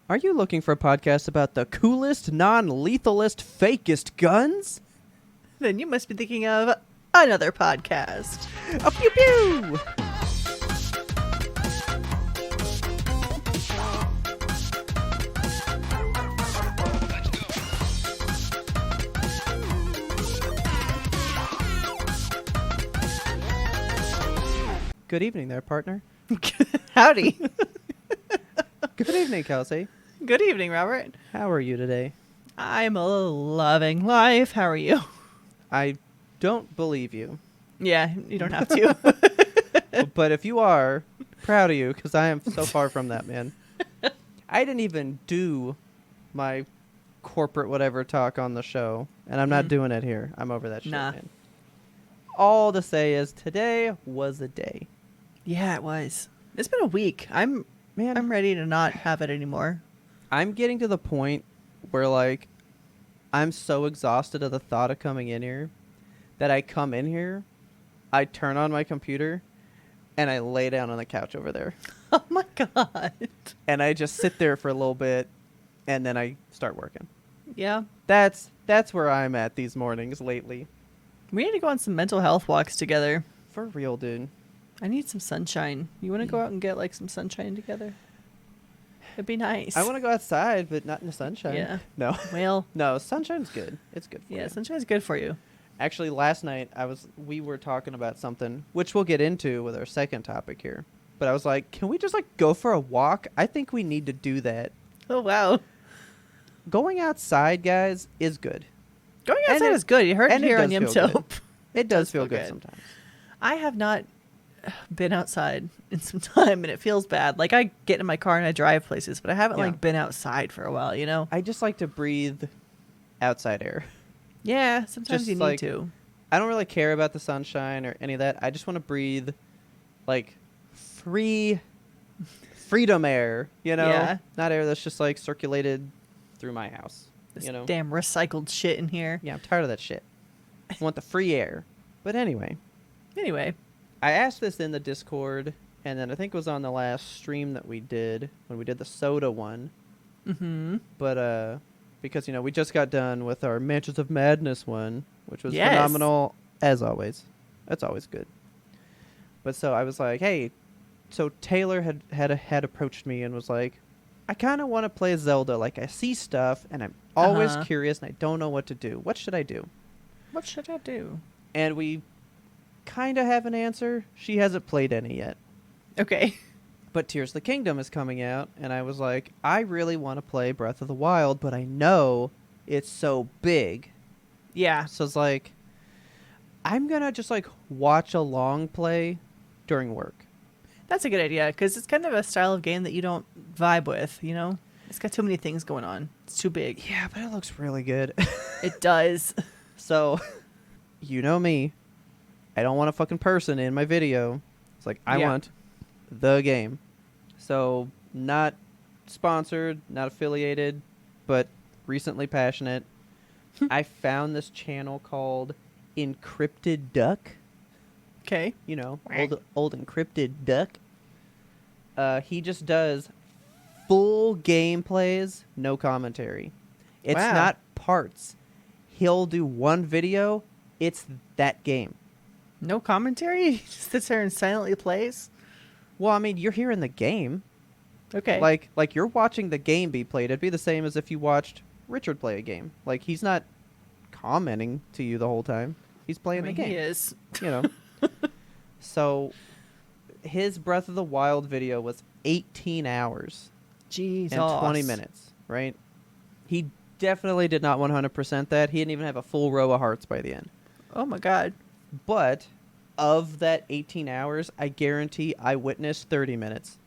Are you looking for a podcast about the coolest, non-lethalist, fakest guns? Then you must be thinking of another podcast. A pew pew! Good evening there, partner. Howdy. Good evening, Kelsey. Good evening, Robert. How are you today? I'm loving life. How are you? I don't believe you. Yeah, you don't have to. But if you are, proud of you, because I am so far from that, man. I didn't even do my corporate whatever talk on the show, and I'm not doing it here. I'm over that shit, Nah. man. All to say is today was a day. Yeah, it was. It's been a week. I'm ready to not have it anymore. I'm getting to the point where, like, I'm so exhausted of the thought of coming in here that I come in here, I turn on my computer, and I lay down on the couch over there. Oh my god. And I just sit there for a little bit, and then I start working. Yeah. That's where I'm at these mornings lately. We need to go on some mental health walks together. For real, dude. I need some sunshine. You want to go out and get like some sunshine together? It'd be nice. I want to go outside, but not in the sunshine. Yeah. No. Well, No, sunshine's good. It's good for you. yeah, sunshine's good for you. Actually, last night we were talking about something, which we'll get into with our second topic here. But I was like, can we just like go for a walk? I think we need to do that. Oh, wow. Going outside, guys, is good. Going And outside it- is good. You heard it and it here on does feel YMBToAP. It does feel feel good good. sometimes. I have not been outside in some time, and it feels bad. Like, I get in my car and I drive places, but I haven't, Yeah. like, been outside for a while, you know? I just like to breathe outside air. Yeah, sometimes Just you need like- to. I don't really care about the sunshine or any of that. I just want to breathe, like, freedom air, you know? Yeah. Not air that's just, like, circulated through my house, This you know? damn recycled shit in here. Yeah, I'm tired of that shit. I want the free air. But anyway, Anyway, I asked this in the Discord, and then I think it was on the last stream that we did, when we did the soda one. mm-hmm. But, because, you know, we just got done with our Mansions of Madness one, which was Yes. phenomenal, as always. That's always good. But so I was like, hey, so Taylor had approached me and was like, I kind of want to play Zelda. Like, I see stuff, and I'm always Uh-huh. curious, and I don't know what to do. What should I do? What should I do? And we kind of have an answer. She hasn't played any yet. Okay. But Tears of the Kingdom is coming out, and I was like, I really want to play Breath of the Wild, but I know it's so big. Yeah. So it's like, I'm going to just like watch a long play during work. That's a good idea, because it's kind of a style of game that you don't vibe with, you know? It's got too many things going on. It's too big. Yeah, but it looks really good. It does. So, you know me. I don't want a fucking person in my video. It's like, I Yeah. want the game. So, not sponsored, not affiliated, but recently passionate. I found this channel called Encrypted Duck. Okay. You know, old encrypted duck. He just does full gameplays, no commentary. It's Wow. not parts. He'll do one video, it's that game. No commentary? He just sits there and silently plays? Well, I mean, you're hearing the game. Okay. Like you're watching the game be played. It'd be the same as if you watched Richard play a game. Like, he's not commenting to you the whole time. He's playing I mean, the game. he is. You know. So his Breath of the Wild video was 18 hours Jeez. and 20 minutes, right? He definitely did not 100% that. He didn't even have a full row of hearts by the end. Oh my god. But of that 18 hours, I guarantee I witnessed 30 minutes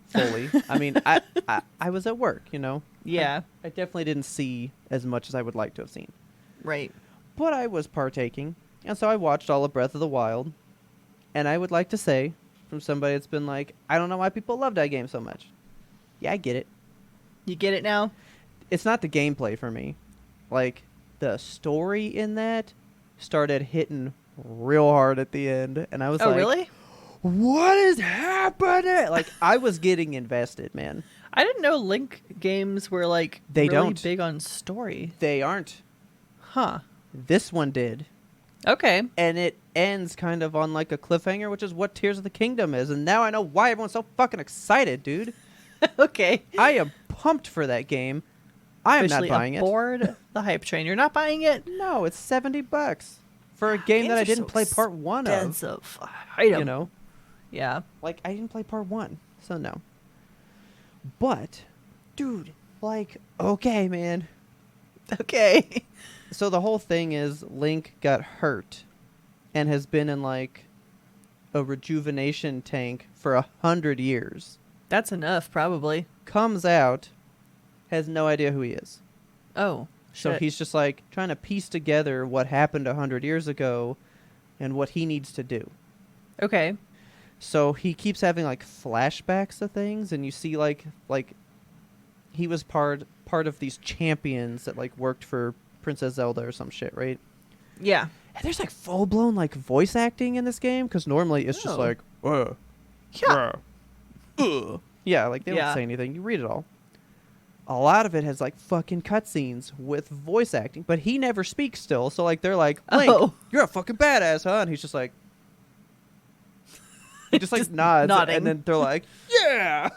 fully. I mean, I was at work, you know? Yeah. I definitely didn't see as much as I would like to have seen. Right. But I was partaking, and so I watched all of Breath of the Wild. And I would like to say, from somebody that's been like, I don't know why people love that game so much. Yeah, I get it. You get it now? It's not the gameplay for me. Like, the story in that started hitting real hard at the end. And I was Oh, like, really? what is happening? Like, I was getting invested, man. I didn't know Link games were like They really don't. big on story. They aren't. Huh. This one did. Okay. And it ends kind of on like a cliffhanger, which is what Tears of the Kingdom is. And now I know why everyone's so fucking excited, dude. Okay. I am pumped for that game. I am Officially not buying aboard the hype train. You're not buying it? it. No, it's $70 for a game that I Games are didn't so play part 1 of. expensive. I hate 'em. You know, Yeah. like I didn't play part 1, so no. But, dude, like, okay, man. Okay. So the whole thing is Link got hurt and has been in like a rejuvenation tank for 100 years. That's enough, probably. Comes out, has no idea who he is. Oh, So shit. he's just like trying to piece together what happened 100 years ago and what he needs to do. Okay. So he keeps having like flashbacks to things, and you see like he was part of these champions that like worked for Princess Zelda or some shit, right? Yeah. And there's like full blown like voice acting in this game, because normally it's just Oh. like Yeah. yeah, like they Yeah. don't say anything. You read it all. A lot of it has like fucking cutscenes with voice acting, but he never speaks still. So like they're like, Link, Oh. you're a fucking badass, huh? And he's just like, he just like Just nods, nodding. and then they're like, yeah.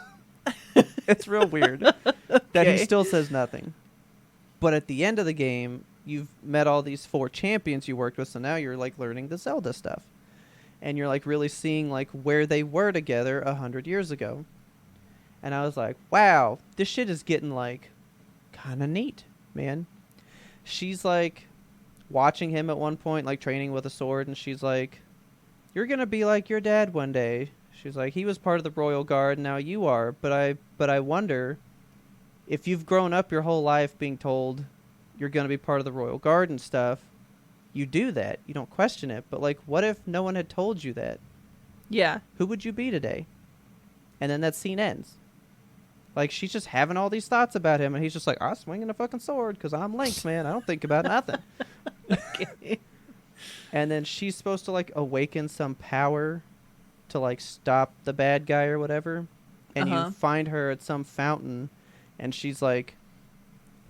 It's real weird that he Okay. still says nothing. But at the end of the game, you've met all these 4 champions you worked with, so now you're like learning the Zelda stuff. And you're like really seeing like where they were together 100 years ago. And I was like, wow, this shit is getting like kind of neat, man. She's like watching him at one point, like training with a sword, and she's like, you're going to be like your dad one day. She's like, he was part of the royal guard, now you are. But I wonder if you've grown up your whole life being told you're going to be part of the royal guard and stuff, you do that. You don't question it. But like, what if no one had told you that? Yeah. Who would you be today? And then that scene ends. Like, she's just having all these thoughts about him, and he's just like, I'm swinging a fucking sword because I'm Link, man. I don't think about nothing. Okay. And then she's supposed to, like, awaken some power to, like, stop the bad guy or whatever. And you find her at some fountain, and she's, like,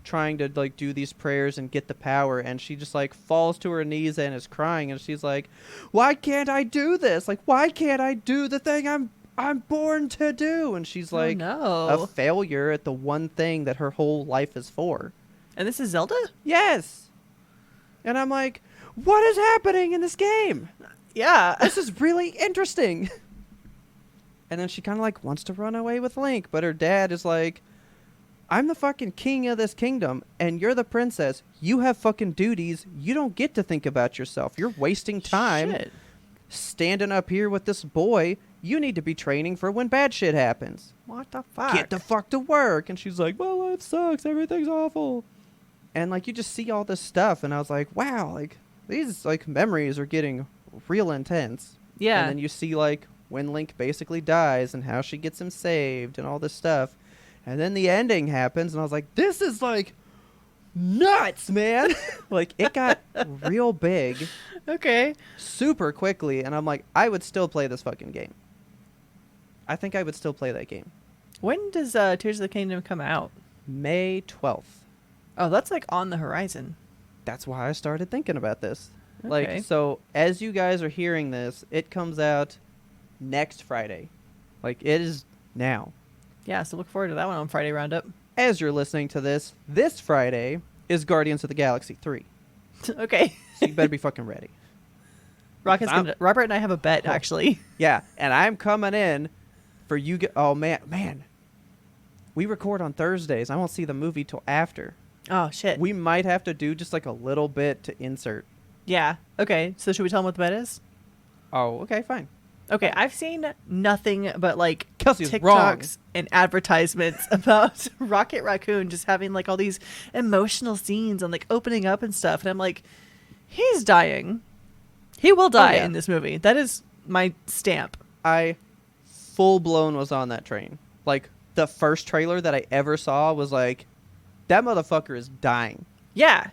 trying to, like, do these prayers and get the power. And she just, like, falls to her knees and is crying. And she's like, why can't I do this? Like, why can't I do the thing I'm born to do? And she's like no. a failure at the one thing that her whole life is for. And this is Zelda? Yes. And I'm like, what is happening in this game? Yeah. This is really interesting. And then she kind of like wants to run away with Link, but her dad is like, I'm the fucking king of this kingdom, and you're the princess. You have fucking duties. You don't get to think about yourself. You're wasting time Shit. standing up here with this boy. You need to be training for when bad shit happens. What the fuck? Get the fuck to work. And she's like, my life sucks. Everything's awful. And like, you just see all this stuff. And I was like, wow, like these like memories are getting real intense. Yeah. And then you see like when Link basically dies and how she gets him saved and all this stuff. And then the ending happens. And I was like, this is like nuts, man. Like it got real big Okay. super quickly. And I'm like, I would still play this fucking game. I think I would still play that game. When does Tears of the Kingdom come out? May 12th. Oh, that's like on the horizon. That's why I started thinking about this. Okay. Like, so as you guys are hearing this, it comes out next Friday. Like, it is now. Yeah, so look forward to that one on Friday Roundup. As you're listening to this Friday is Guardians of the Galaxy 3. Okay. So you better be fucking ready. Robert and I have a bet, Oh. actually. Yeah, and I'm coming in for you. Oh, man. We record on Thursdays. I won't see the movie till after. Oh, shit. We might have to do just like a little bit to insert. Yeah. Okay, so should we tell them what the bet is? Oh, okay, fine. Okay, I've seen nothing but like Kelsey's TikToks wrong. and advertisements about Rocket Raccoon just having like all these emotional scenes and like opening up and stuff. And I'm like, he's dying. He will die yeah. in this movie. That is my stamp. I full blown was on that train. Like, the first trailer that I ever saw was like, that motherfucker is dying. Yeah.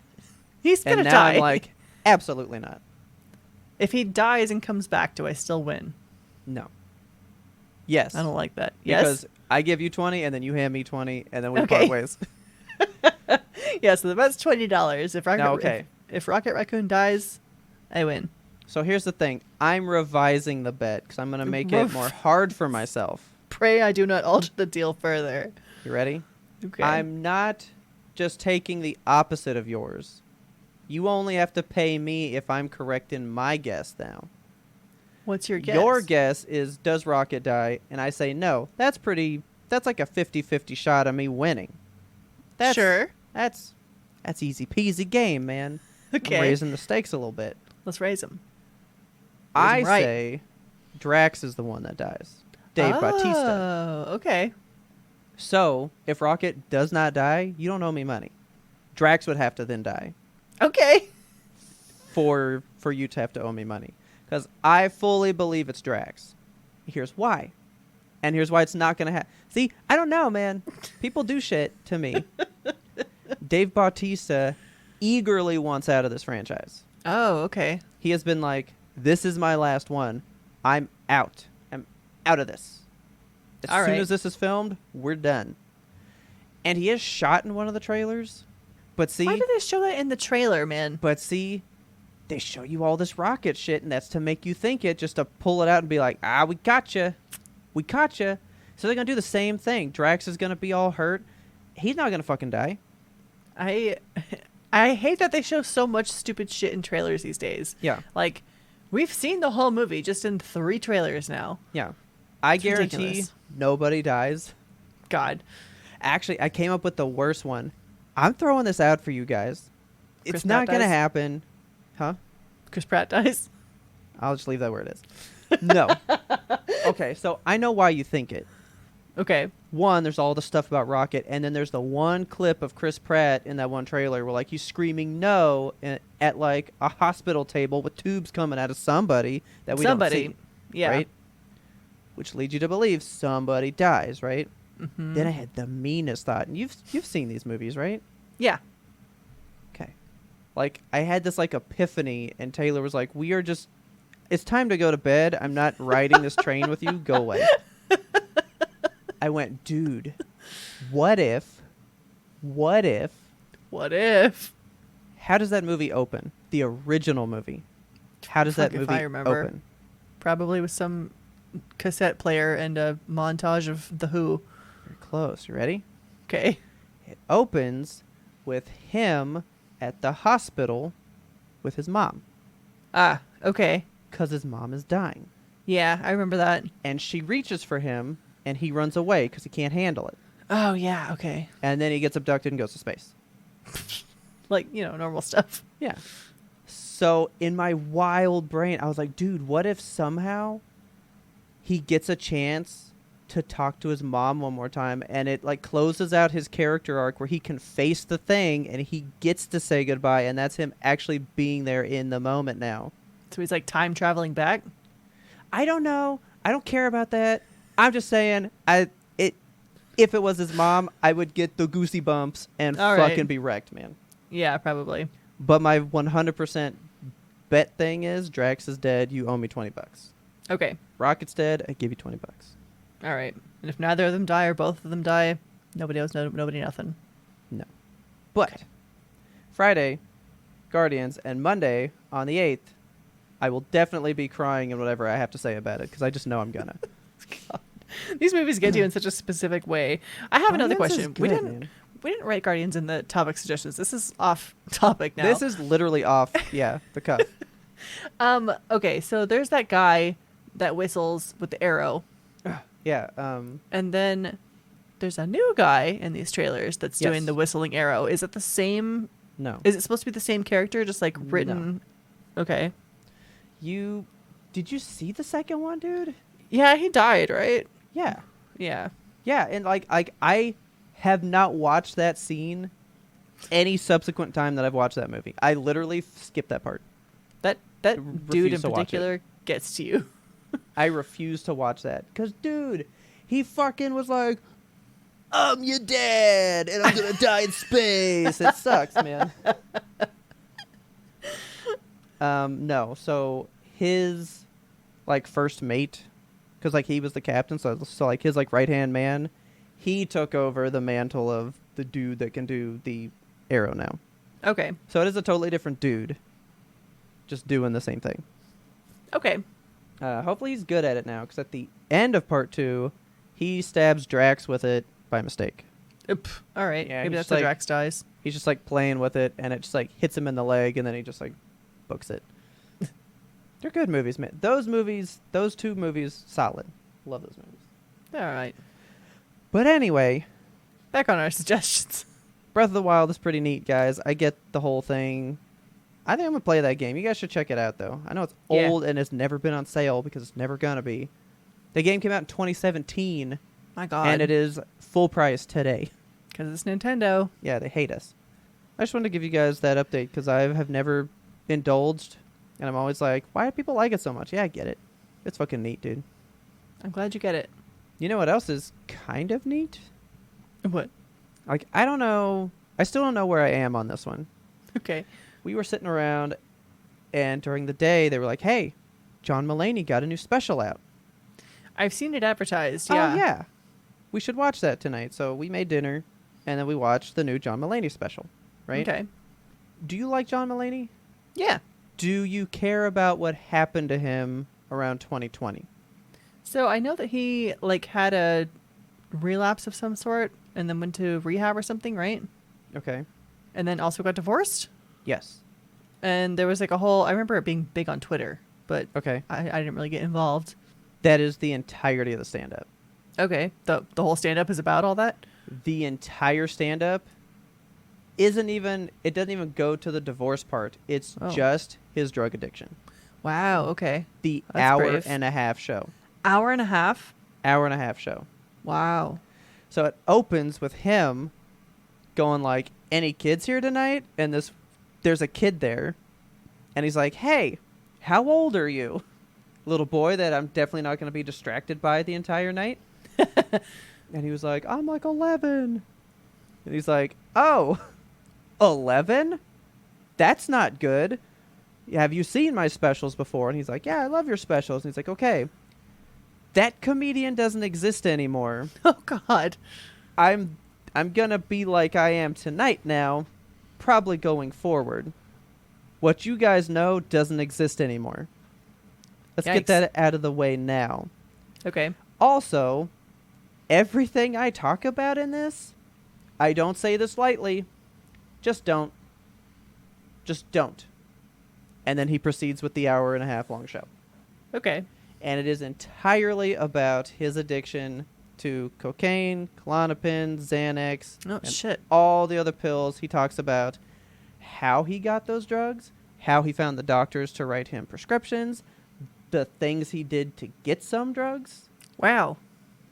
He's And gonna now die. I'm like, absolutely not. if he dies and comes back, do I still win? No. Yes. I don't like that. Yes. Because I give you 20 and then you hand me 20 and then we Okay. part ways. Yeah, so the bet's $20. If Rocket Raccoon dies, I win. So here's the thing. I'm revising the bet because I'm going to make it more hard for myself. Pray I do not alter the deal further. You ready? Okay. I'm not just taking the opposite of yours. You only have to pay me if I'm correct in my guess now. What's your guess? Your guess is, does Rocket die? And I say no. That's like a 50-50 shot of me winning. Sure. That's easy peasy game, man. Okay. I'm raising the stakes a little bit. Let's raise him. I say Drax is the one that dies. Dave Bautista. Oh, okay. So, if Rocket does not die, you don't owe me money. Drax would have to then die Okay. for you to have to owe me money. Because I fully believe it's Drax. Here's why. And here's why it's not going to happen. See, I don't know, man. People do shit to me. Dave Bautista eagerly wants out of this franchise. Oh, okay. He has been like, this is my last one. I'm out. I'm out of this. As soon as this is filmed, we're done. And he is shot in one of the trailers. But see... Why did they show that in the trailer, man? But see, they show you all this Rocket shit, and that's to make you think it, just to pull it out and be like, we gotcha. We caught you. So they're going to do the same thing. Drax is going to be all hurt. He's not going to fucking die. I hate that they show so much stupid shit in trailers these days. Yeah. Like, we've seen the whole movie just in 3 trailers now. Yeah. I It's guarantee ridiculous. nobody dies. God. Actually, I came up with the worst one. I'm throwing this out for you guys. It's Chris not Pratt going to dies? happen. Huh? Chris Pratt dies. I'll just leave that where it is. No. Okay, so I know why you think it. Okay. One, there's all the stuff about Rocket, and then there's the one clip of Chris Pratt in that one trailer where, like, he's screaming no at like, a hospital table with tubes coming out of somebody that we don't see. Yeah. Right? Which leads you to believe somebody dies, right? Mm-hmm. Then I had the meanest thought, and you've seen these movies, right? Yeah. Okay. Like, I had this, like, epiphany, and Taylor was like, it's time to go to bed. I'm not riding this train with you. Go away. I went, dude, what if, how does that movie open? The original movie. How does that Fuck if movie I remember. open? Probably with some cassette player and a montage of The Who. You're close. You ready? Okay. It opens with him at the hospital with his mom. Ah, okay. Because his mom is dying. Yeah, I remember that. And she reaches for him, and he runs away because he can't handle it. Oh, yeah, okay. And then he gets abducted and goes to space. Like, normal stuff. Yeah. So in my wild brain, I was like, dude, what if somehow he gets a chance to talk to his mom one more time, and it, like, closes out his character arc where he can face the thing and he gets to say goodbye, and that's him actually being there in the moment now. So he's like time traveling back? I don't know. I don't care about that. I'm just saying, if it was his mom, I would get the goosey bumps and All fucking right. be wrecked, man. Yeah, probably. But my 100% bet thing is Drax is dead. You owe me $20. Okay. Rocket's dead. I give you $20. All right. And if neither of them die or both of them die, nobody owes nobody nothing. No. But Friday, Guardians, and Monday on the 8th, I will definitely be crying and whatever I have to say about it because I just know I'm gonna. God. These movies get you in such a specific way. I have another Guardians question. is good, man. We didn't write Guardians in the topic suggestions. This is off topic now. This is literally off, the cuff. Okay, so there's that guy that whistles with the arrow. Yeah. And then there's a new guy in these trailers that's Yes. doing the whistling arrow. Is it the same? No. Is it supposed to be the same character, just like written? No. Okay. Did you see the second one, dude? Yeah, he died, right? Yeah. Yeah. Yeah, and like I have not watched that scene any subsequent time that I've watched that movie. I literally skipped that part. That dude in to watch it. particular gets to you. I refuse to watch that because, dude, he fucking was like, "I'm your dad, and I'm gonna die in space." It sucks, man. No. So his, like, first mate, because like he was the captain, so like his like right hand man, he took over the mantle of the dude that can do the arrow now. Okay. So it is a totally different dude, just doing the same thing. Okay. Hopefully he's good at it now, because at the end of part 2, he stabs Drax with it by mistake. Oop. All right. Yeah, Maybe he's that's how like- Drax dies. He's just like playing with it, and it just like hits him in the leg, and then he just like books it. They're good movies, man. Those 2 movies, solid. Love those movies. All right. But anyway, Back on our suggestions. Breath of the Wild is pretty neat, guys. I get the whole thing. I think I'm gonna play that game. You guys should check it out, though. I know it's Yeah. old and it's never been on sale because it's never gonna be. The game came out in 2017, My God. and it is full price today. Because it's Nintendo. Yeah, they hate us. I just wanted to give you guys that update because I have never indulged, and I'm always like, why do people like it so much? Yeah, I get it. It's fucking neat, dude. I'm glad you get it. You know what else is kind of neat? What? Like, I don't know. I still don't know where I am on this one. Okay. We were sitting around, and during the day, they were like, hey, John Mulaney got a new special out. I've seen it advertised. Yeah. Oh, yeah. We should watch that tonight. So we made dinner, and then we watched the new John Mulaney special, right? Okay. Do you like John Mulaney? Yeah. Do you care about what happened to him around 2020? So I know that he like had a relapse of some sort and then went to rehab or something, right? Okay. And then also got divorced. Yes. And there was like a whole, I remember it being big on Twitter, but Okay. I didn't really get involved. That is the entirety of the stand-up. Okay. The whole stand-up is about all that? The entire stand-up it doesn't even go to the divorce part. It's Oh. just his drug addiction. Wow. Okay. The That's hour brave. and a half show. Hour and a half? Hour and a half show. Wow. So it opens with him going like, any kids here tonight? And there's a kid there. And he's like, hey, how old are you? Little boy that I'm definitely not going to be distracted by the entire night. And he was like, I'm like 11. And he's like, oh, 11? That's not good. Have you seen my specials before? And he's like, yeah, I love your specials. And he's like, okay, that comedian doesn't exist anymore. Oh, God. I'm gonna be like I am tonight now, probably going forward. What you guys know doesn't exist anymore. Let's get Yikes. that out of the way now. Okay. Also, everything I talk about in this, I don't say this lightly. Just don't. Just don't. And then he proceeds with the hour and a half long show. Okay. And it is entirely about his addiction to cocaine, Klonopin, Xanax, Oh, and shit. all the other pills. He talks about how he got those drugs, how he found the doctors to write him prescriptions, the things he did to get some drugs. Wow.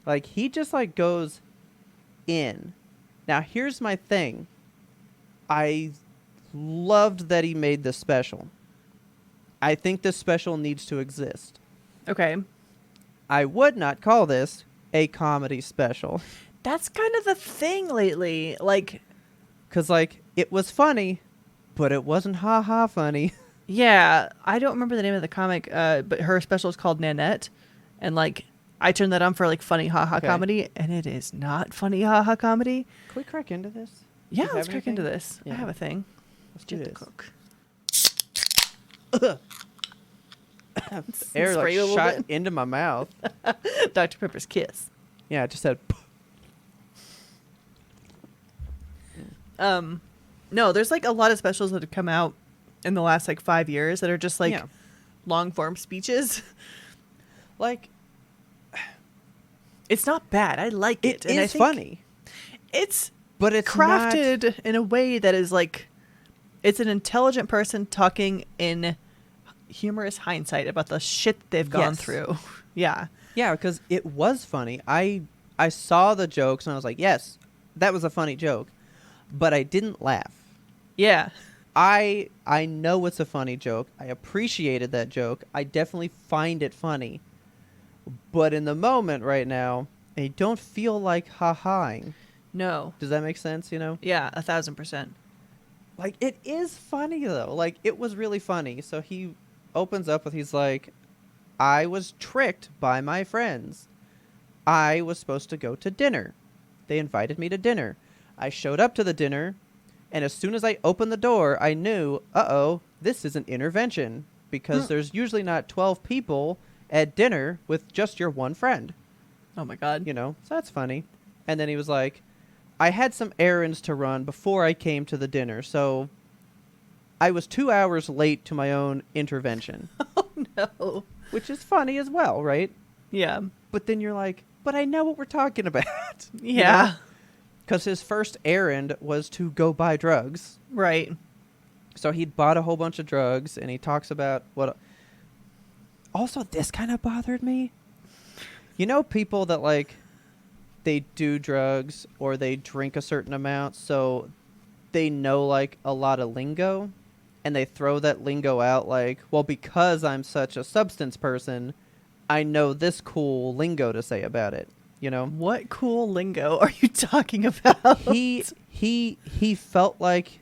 Like, he just, like, goes in. Now, here's my thing. I loved that he made this special. I think this special needs to exist. Okay. I would not call this a comedy special. That's kind of the thing lately. Like, Because, like, it was funny, but it wasn't ha-ha funny. yeah, I don't remember the name of the comic, but her special is called Nanette. And, like, I turned that on for, like, funny ha-ha Okay. comedy, and it is not funny ha-ha comedy. Can we crack into this? Yeah, Do you let's have crack into anything? this. Yeah. I have a thing. Let's do Get the this. cook. Air, Spray like, a little shot bit. into my mouth. Dr. Pepper's Kiss. Yeah, it just said... No, there's like a lot of specials that have come out in the last like 5 years that are just like Yeah. long form speeches. Like, It's not bad. I like it. it and I is think funny, It's but it's not... crafted in a way that is like, it's an intelligent person talking in humorous hindsight about the shit they've gone Yes. through. Yeah. Yeah, because it was funny. I saw the jokes, and I was like, yes, that was a funny joke. But I didn't laugh. Yeah. I know it's a funny joke. I appreciated that joke. I definitely find it funny. But in the moment right now, I don't feel like ha-haing. No. Does that make sense, you know? Yeah, 1,000%. Like, it is funny, though. Like, it was really funny. So he opens up with, he's like, I was tricked by my friends. I was supposed to go to dinner. They invited me to dinner. I showed up to the dinner, and as soon as I opened the door, I knew, uh-oh, this is an intervention, because there's usually not 12 people at dinner with just your one friend. Oh my God. So that's funny. And then he was like, I had some errands to run before I came to the dinner, so I was 2 hours late to my own intervention. Oh no. Which is funny as well, right? Yeah. But then you're like, but I know what we're talking about. Yeah. Because his first errand was to go buy drugs. Right. So he'd bought a whole bunch of drugs, and he talks about what... Also, this kind of bothered me. People that, like, they do drugs or they drink a certain amount, so they know, like, a lot of lingo, and they throw that lingo out like, well, because I'm such a substance person, I know this cool lingo to say about it, What cool lingo are you talking about? He felt like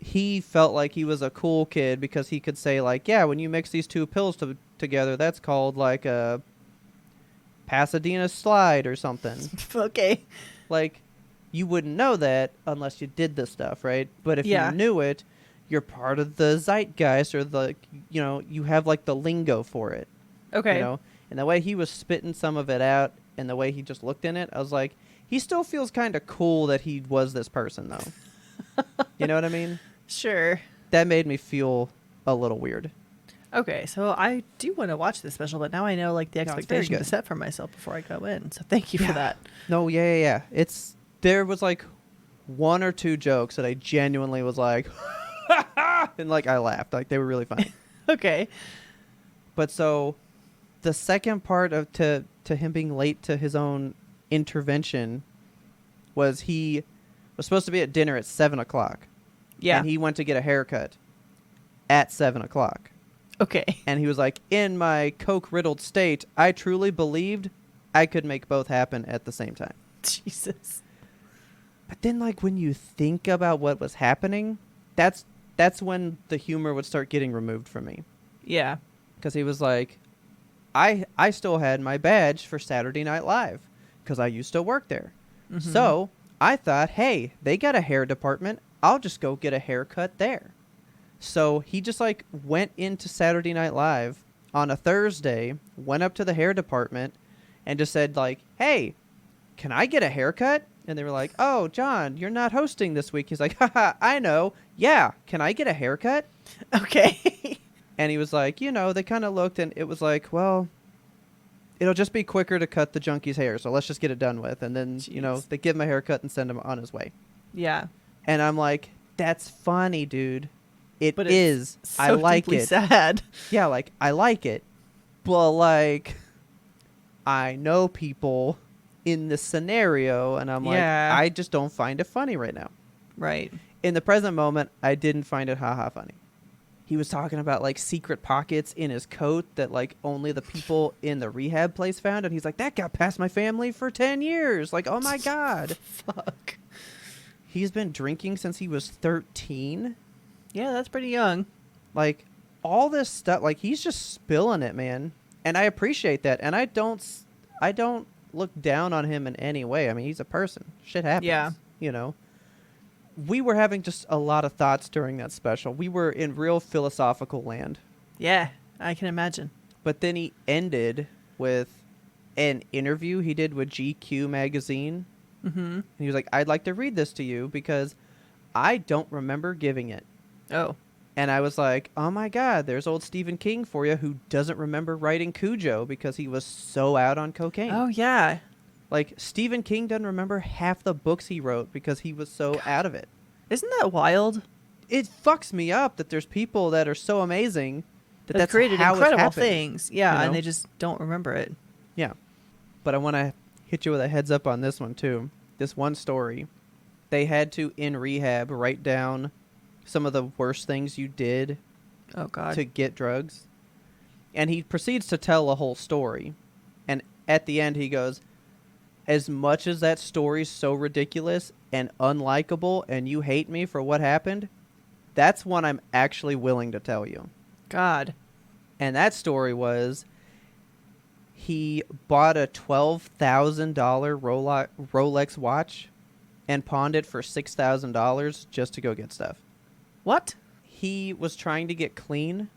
he felt like he was a cool kid because he could say, like, yeah, when you mix these two pills together, that's called like a Pasadena slide or something. Okay. Like, you wouldn't know that unless you did this stuff, right? But if you knew it, you're part of the zeitgeist, or you have like the lingo for it. Okay. And the way he was spitting some of it out and the way he just looked in it, I was like, he still feels kind of cool that he was this person, though. You know what I mean? Sure. That made me feel a little weird. Okay, so I do want to watch this special, but now I know like the No, it's very expectation to good. set for myself before I go in. So thank you for that. No, yeah. There was like one or two jokes that I genuinely was like, and like I laughed. Like, they were really funny. Okay. But so the second part of to him being late to his own intervention was he was supposed to be at dinner at 7:00. Yeah. And he went to get a haircut at 7:00. Okay. And he was like, in my coke-riddled state, I truly believed I could make both happen at the same time. Jesus. But then, like, when you think about what was happening, that's when the humor would start getting removed from me. Yeah. Because he was like, I still had my badge for Saturday Night Live because I used to work there. Mm-hmm. So I thought, hey, they got a hair department. I'll just go get a haircut there. So he just like went into Saturday Night Live on a Thursday, went up to the hair department and just said like, hey, can I get a haircut? And they were like, oh, John, you're not hosting this week. He's like, haha, I know. Yeah, can I get a haircut? Okay. And he was like, they kind of looked and it was like, well, it'll just be quicker to cut the junkie's hair. So let's just get it done with. And then, Jeez. they give him a haircut and send him on his way. Yeah. And I'm like, that's funny, dude. But is. So I like deeply it. sad. Yeah, like, I like it. But, like, I know people in this scenario. And I'm like, I just don't find it funny right now. Right. In the present moment, I didn't find it haha funny. He was talking about like secret pockets in his coat that like only the people in the rehab place found. And he's like, that got past my family for 10 years. Like, oh my God. Fuck. He's been drinking since he was 13. Yeah, that's pretty young. Like, all this stuff, like, he's just spilling it, man. And I appreciate that. And I don't look down on him in any way. I mean, he's a person. Shit happens. Yeah. We were having just a lot of thoughts during that special. We were in real philosophical land. Yeah, I can imagine. But then he ended with an interview he did with GQ magazine. Mm-hmm. And he was like, I'd like to read this to you because I don't remember giving it. Oh. And I was like, oh my God, there's old Stephen King for you who doesn't remember writing Cujo because he was so out on cocaine. Oh, yeah. Like, Stephen King doesn't remember half the books he wrote because he was so out of it. Isn't that wild? It fucks me up that there's people that are so amazing that's created how incredible it happened, things. Yeah, and they just don't remember it. Yeah. But I want to hit you with a heads up on this one, too. This one story. They had to, in rehab, write down some of the worst things you did to get drugs. And he proceeds to tell a whole story. And at the end, he goes, as much as that story's so ridiculous and unlikable and you hate me for what happened, that's one I'm actually willing to tell you. God. And that story was he bought a $12,000 Rolex watch and pawned it for $6,000 just to go get stuff. What? He was trying to get clean,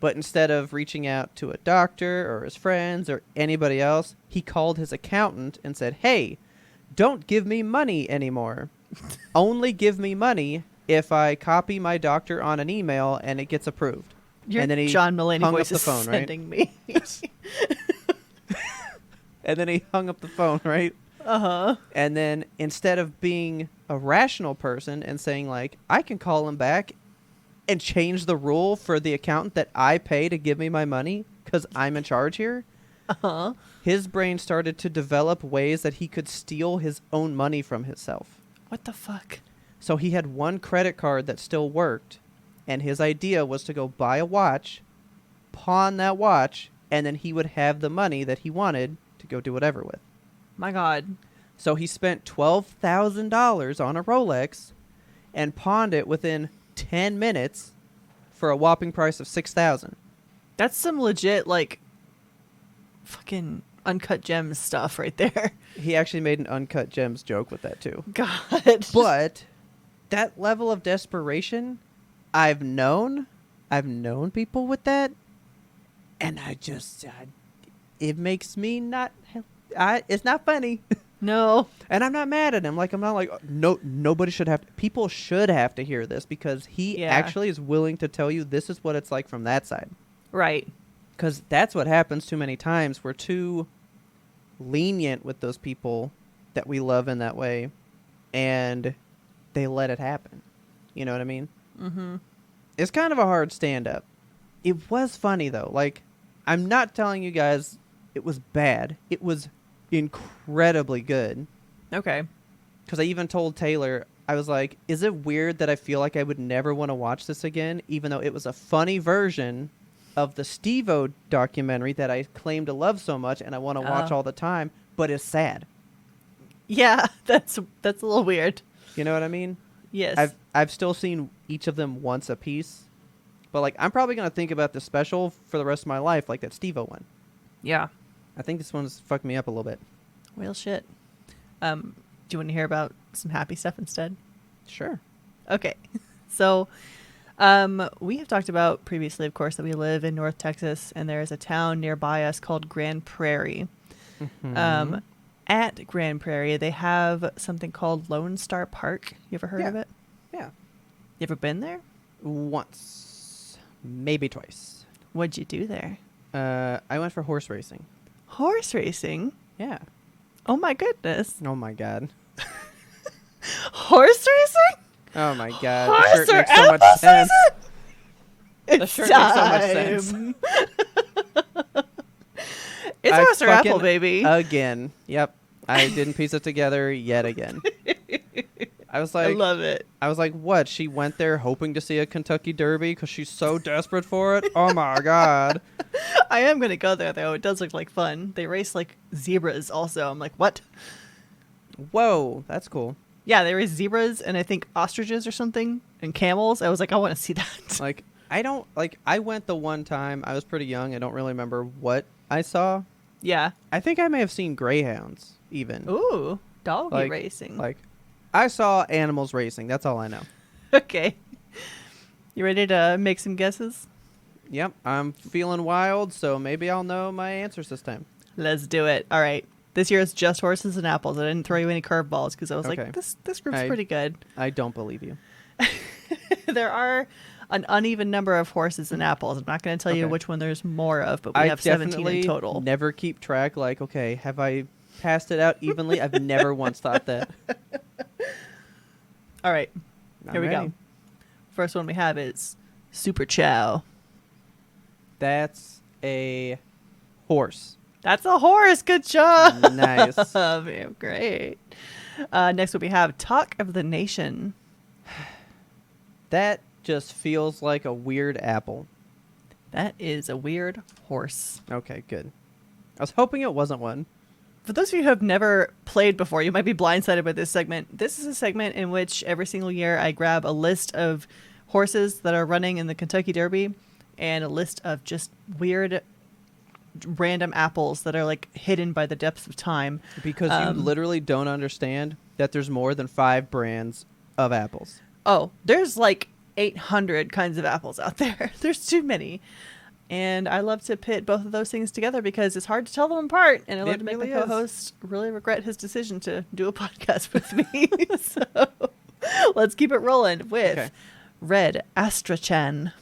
but instead of reaching out to a doctor or his friends or anybody else, he called his accountant and said, "Hey, don't give me money anymore. Only give me money if I copy my doctor on an email and it gets approved." Your and then he John Mulaney hung up voice the is phone, right? sending me. And then he hung up the phone, right? Uh-huh. And then instead of being a rational person and saying, like, I can call him back and change the rule for the accountant that I pay to give me my money because I'm in charge here, Uh-huh. his brain started to develop ways that he could steal his own money from himself. What the fuck? So he had one credit card that still worked, and his idea was to go buy a watch, pawn that watch, and then he would have the money that he wanted to go do whatever with. My God. So he spent $12,000 on a Rolex and pawned it within 10 minutes for a whopping price of $6,000. That's some legit, like, fucking Uncut Gems stuff right there. He actually made an Uncut Gems joke with that too. God. But that level of desperation, I've known people with that, and it makes me not. It's not funny. No. And I'm not mad at him. Like, I'm not like, no, nobody should have. People should have to hear this because he actually is willing to tell you this is what it's like from that side. Right. Because that's what happens too many times. We're too lenient with those people that we love in that way, and they let it happen. You know what I mean? Mm-hmm. It's kind of a hard stand-up. It was funny, though. Like, I'm not telling you guys it was bad. It was incredibly good. Okay. Because I even told Taylor, I was like, is it weird that I feel like I would never want to watch this again, even though it was a funny version of the Steve-O documentary that I claim to love so much and I want to watch all the time, but it's sad. Yeah, that's a little weird. You know what I mean? Yes. I've still seen each of them once a piece, but like I'm probably gonna think about the special for the rest of my life, like that Steve-O one. Yeah. I think this one's fucked me up a little bit. Well, shit. Do you want to hear about some happy stuff instead? Sure. Okay. So, we have talked about previously, of course, that we live in North Texas, and there is a town nearby us called Grand Prairie. Mm-hmm. At Grand Prairie, they have something called Lone Star Park. You ever heard of it? Yeah. You ever been there? Once. Maybe twice. What'd you do there? I went for horse racing. Horse racing? Yeah. Oh my goodness. Oh my god. Horse racing? Oh my god. Horse The or shirt makes so much apple sense. season? The It's shirt makes so much sense. time. It's I horse or apple, fucking- baby. Again. Yep. I didn't piece it together yet again. I was I like, love it. I was like, what? She went there hoping to see a Kentucky Derby because she's so desperate for it? Oh my god. I am going to go there, though. It does look like fun. They race, like, zebras also. I'm like, what? Whoa, that's cool. Yeah, they race zebras and I think ostriches or something and camels. I was like, I want to see that. Like, I went the one time. I was pretty young. I don't really remember what I saw. Yeah. I think I may have seen greyhounds even. Ooh, doggy Like- racing. Like, I saw animals racing. That's all I know. Okay. You ready to make some guesses? Yep, I'm feeling wild, so maybe I'll know my answers this time. Let's do it. All right. This year is just horses and apples. I didn't throw you any curveballs because I was Okay. like, this group's I- pretty good. I don't believe you. There are an uneven number of horses and apples. I'm not going to tell you Okay. which one there's more of, but we I have 17 definitely in total. never keep track. Like, okay, have I passed it out evenly? I've never once thought that. All right. I'm Here we ready. go. First one we have is Super Chow. That's a horse. That's a horse. Good job. Nice. Great. Next one we have Talk of the Nation. That just feels like a weird apple. That is a weird horse. Okay, good. I was hoping it wasn't one. For those of you who have never played before, you might be blindsided by this segment. This is a segment in which every single year I grab a list of horses that are running in the Kentucky Derby and a list of just weird random apples that are like hidden by the depths of time. Because you literally don't understand that there's more than 5 brands of apples. Oh, there's like 800 kinds of apples out there. There's too many. And I love to pit both of those things together because it's hard to tell them apart. And I love to make really my co-host really regret his decision to do a podcast with me. So let's keep it rolling with red Astrachan.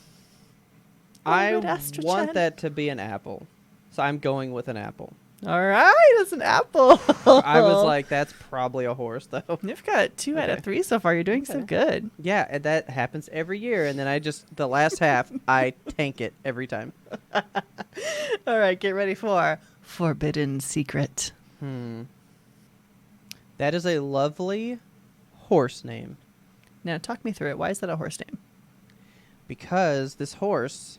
I red Astrachan. want that to be an apple. So I'm going with an apple. All right, it's an apple. I was like, that's probably a horse, though. You've got 2 out of 3 so far. You're doing so good. Yeah, and that happens every year. And then the last half, I tank it every time. All right, get ready for Forbidden Secret. That is a lovely horse name. Now, talk me through it. Why is that a horse name? Because this horse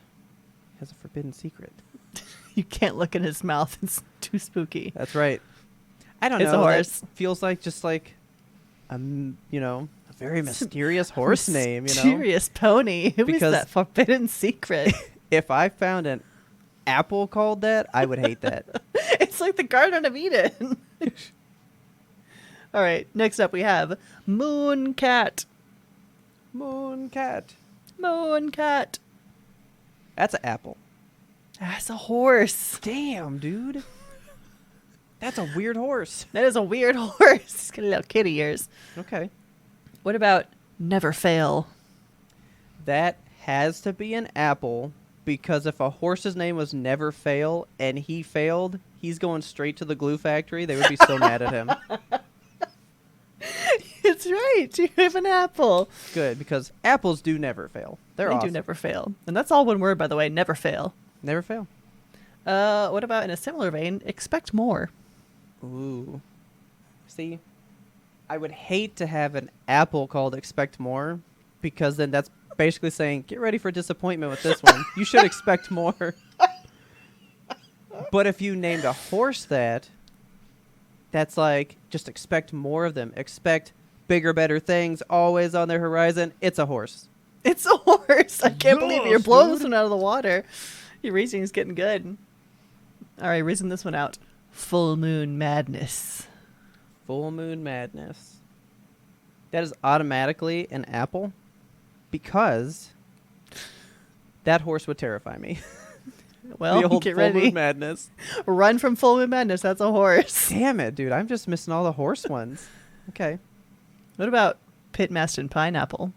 has a forbidden secret. You can't look in his mouth. It's too spooky. That's right. I don't know. It's a horse. That feels like just like, a very mysterious horse name, Mysterious pony. Who is that forbidden secret? If I found an apple called that, I would hate that. It's like the Garden of Eden. All right. Next up, we have Moon Cat. Moon cat. Moon Cat. That's an apple. That's a horse. Damn, dude. That's a weird horse. That is a weird horse. He's got little kitty ears. Okay. What about Never Fail? That has to be an apple because if a horse's name was Never Fail and he failed, he's going straight to the glue factory. They would be so mad at him. It's right. You have an apple. Good, because apples do never fail. They awesome. do never fail. And that's all one word, by the way. Never fail. Never fail. What about, in a similar vein, expect more? Ooh. See, I would hate to have an apple called Expect More because then that's basically saying, get ready for disappointment with this one. You should expect more. But if you named a horse that's like, just expect more of them. Expect bigger, better things always on their horizon. It's a horse. It's a horse. I can't believe you're blowing this one out of the water. Your reasoning's getting good. All right, reason this one out. Full Moon Madness. Full Moon Madness. That is automatically an apple because that horse would terrify me. Well, the old get Full ready. Moon Madness. Run from Full Moon Madness. That's a horse. Damn it, dude. I'm just missing all the horse ones. Okay. What about Pitmaston Pineapple?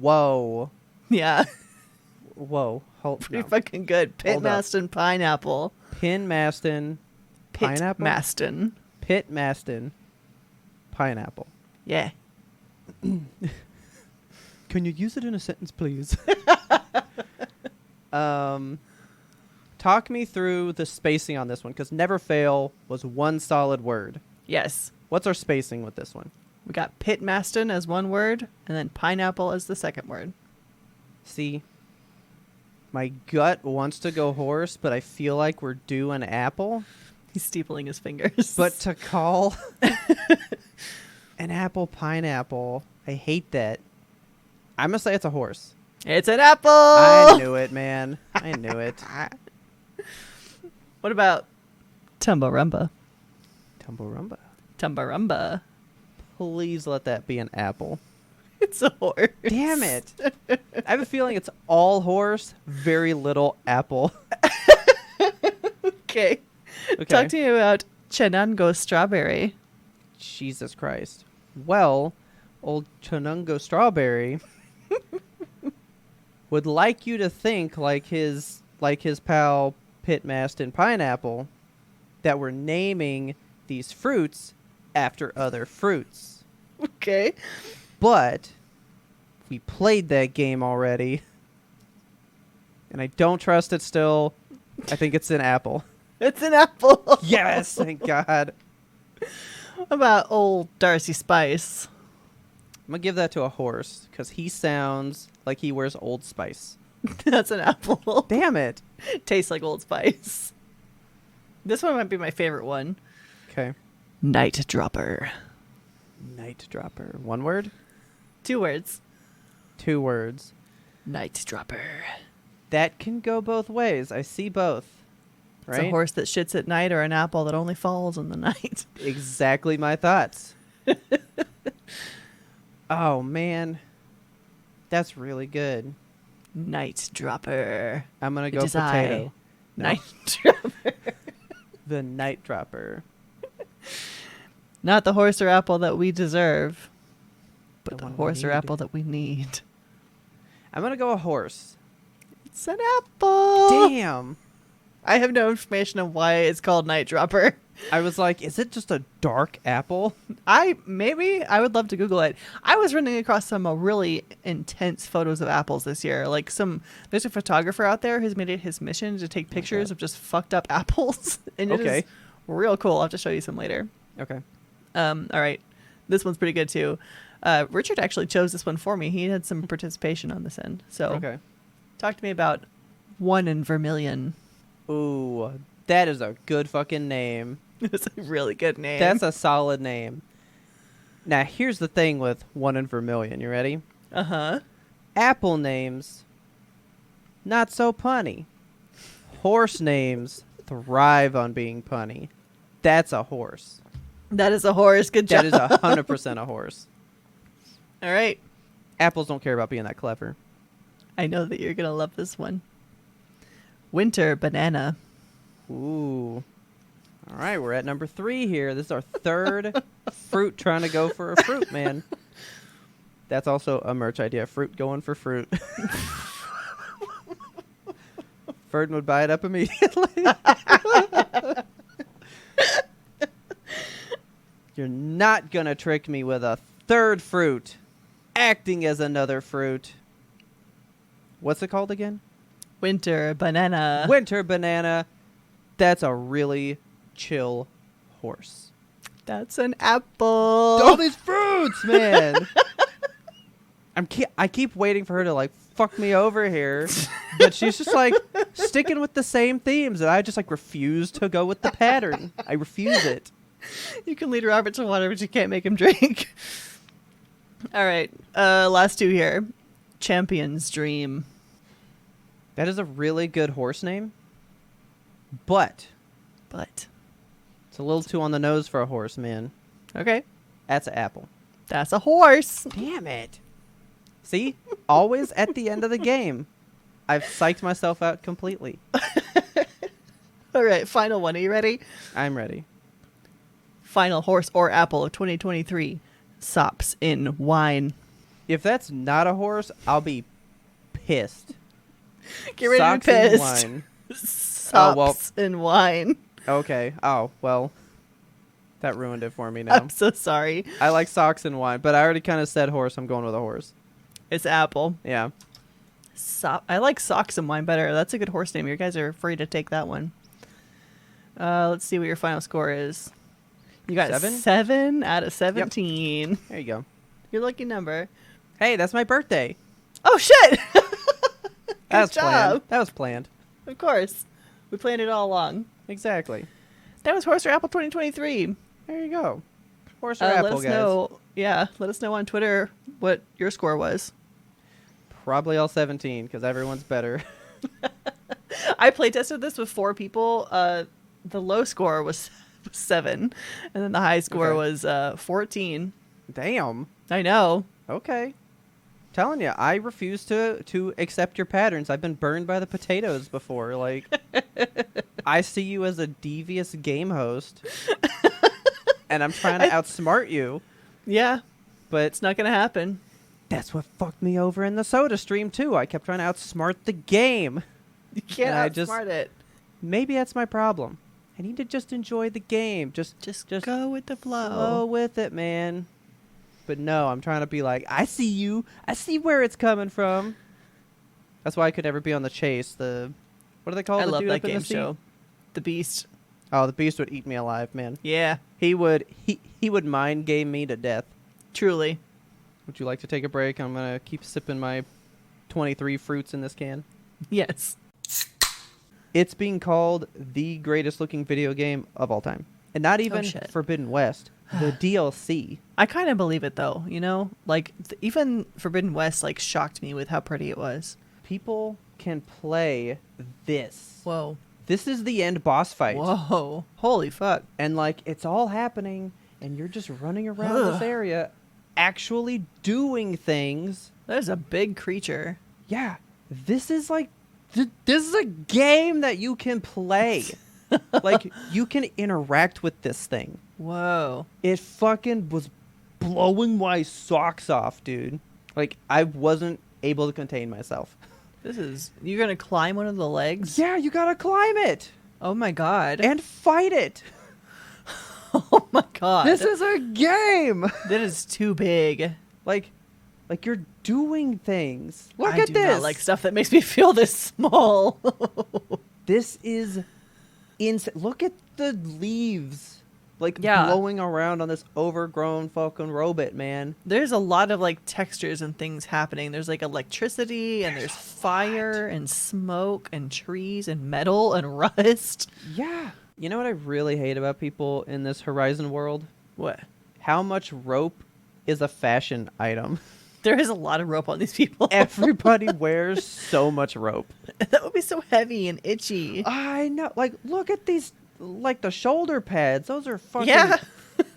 Whoa. Yeah. Whoa. Pretty fucking good. Pitmaston Pineapple. Pinmaston Pineapple? Pitmaston. Pitmaston Pineapple. Yeah. Can you use it in a sentence, please? Talk me through the spacing on this one, because Never Fail was one solid word. Yes. What's our spacing with this one? We got Pitmaston as one word, and then pineapple as the second word. See, my gut wants to go horse, but I feel like we're due an apple. He's steepling his fingers. But to call an apple pineapple, I hate that. I'm going to say it's a horse. It's an apple! I knew it, man. I knew it. What about Tumbarumba? Tumbarumba. Tumbarumba. Please let that be an apple. It's a horse. Damn it. I have a feeling it's all horse, very little apple. Okay. Talk to me about Chenango Strawberry. Jesus Christ. Well, old Chenango Strawberry would like you to think like his pal Pitmaston Pineapple that we're naming these fruits after other fruits. Okay. But we played that game already. And I don't trust it still. I think it's an apple. It's an apple. Yes, thank God. What about old Darcy Spice? I'm going to give that to a horse because he sounds like he wears Old Spice. That's an apple. Damn it. Tastes like Old Spice. This one might be my favorite one. Okay. Night Dropper. Night Dropper. One word? 2 words. 2 words. Night Dropper. That can go both ways. I see both. It's Right? a horse that shits at night or an apple that only falls in the night. Exactly my thoughts. Oh, man. That's really good. Night dropper. I'm going to It go is I. potato. No. Night dropper. The night dropper. Not the horse or apple that we deserve, but The the one we horse or need. apple that we need. I'm going to go a horse. It's an apple. Damn. I have no information on why it's called Night Dropper. I was like, is it just a dark apple? I would love to Google it. I was running across some really intense photos of apples this year. Like there's a photographer out there who's made it his mission to take pictures God. of just fucked up apples, and it Okay. is real cool. I'll have to show you some later. Okay. All right, this one's pretty good too. Richard actually chose this one for me. He had some participation on this end. So Okay. talk to me about One in Vermilion. Ooh, that is a good fucking name. It's a really good name. That's a solid name. Now, here's the thing with One in Vermilion. You ready? uh-huh. Apple names, not so punny. Horse names thrive on being punny. That's a horse. That is a horse. Good job. That is 100% a horse. All right. Apples don't care about being that clever. I know that you're going to love this one. Winter banana. Ooh. All right, we're at number 3 here. This is our third fruit trying to go for a fruit, man. That's also a merch idea. Fruit going for fruit. Ferdin would buy it up immediately. You're not going to trick me with a third fruit acting as another fruit. What's it called again? Winter banana. Winter banana. That's a really chill horse. That's an apple. All these fruits, man. I keep waiting for her to like fuck me over here, but she's just like sticking with the same themes, and I just like refuse to go with the pattern. I refuse it. You can lead Robert to water, but you can't make him drink. All right. Last two here. Champion's Dream. That is a really good horse name, but But. it's a little too on the nose for a horse, man. Okay. That's an apple. That's a horse. Damn it. See? Always at the end of the game. I've psyched myself out completely. All right. Final one. Are you ready? I'm ready. Final horse or apple of 2023. Sops in wine. If that's not a horse, I'll be pissed. Get ready Socks to be and pissed. wine. Sops in wine. Okay. Oh, well. That ruined it for me now. I'm so sorry. I like socks and wine, but I already kind of said horse. I'm going with a horse. It's apple. Yeah. I like socks and wine better. That's a good horse name. You guys are free to take that one. Let's see what your final score is. You got 7? 7 out of 17. There you go. Your lucky number. Hey, that's my birthday. Oh, shit! That was job. planned. That was planned. Of course. We planned it all along. Exactly. That was Horse or Apple 2023. There you go. Horse or Let apple, us guys. know. Yeah, let us know on Twitter what your score was. Probably all 17 because everyone's better. I play tested this with 4 people. The low score was 7, and then the high score Okay. was 14. Damn. I know. Okay. Telling you, I refuse to accept your patterns. I've been burned by the potatoes before. Like, I see you as a devious game host, and I'm trying to outsmart you. Yeah, But it's not gonna happen. that's what fucked me over in the soda stream too. I kept trying to outsmart the game. You can't And I outsmart it. Maybe that's my problem. I need to just enjoy the game. Just Go with the flow. flow with it, man. But no, I'm trying to be like, I see you. I see where it's coming from. That's why I could never be on the chase. What do they call I the love dude that up in game the sea? show. The Beast. Oh, the beast would eat me alive, man. Yeah, He would mind game me to death. truly. Would you like to take a break? I'm gonna keep sipping my 23 fruits in this can. Yes. It's being called the greatest looking video game of all time. And not even shit. Forbidden West. The DLC. I kind of believe it though, you know? Like even Forbidden West like shocked me with how pretty it was. People can play this. Whoa. This is the end boss fight. Whoa. Holy fuck. And like it's all happening and you're just running around this area actually doing things. That is a big creature. Yeah. This is like this is a game that you can play. Like you can interact with this thing. Whoa. It fucking was blowing my socks off, dude. Like I wasn't able to contain myself. You're going to climb one of the legs? Yeah, you gotta climb it. Oh my god. And fight it. Oh my god. This is a game. That is too big. Like you're doing things. Look I at do this. not like stuff that makes me feel this small. This is insane. Look at the leaves. Like Yeah. blowing around on this overgrown fucking robot, man. There's a lot of like textures and things happening. There's like electricity and there's fire and smoke and trees and metal and rust. Yeah. You know what I really hate about people in this Horizon world? What? How much rope is a fashion item. There is a lot of rope on these people. Everybody wears so much rope. That would be so heavy and itchy. I know. Like, look at these, like the shoulder pads. Those are fucking Yeah.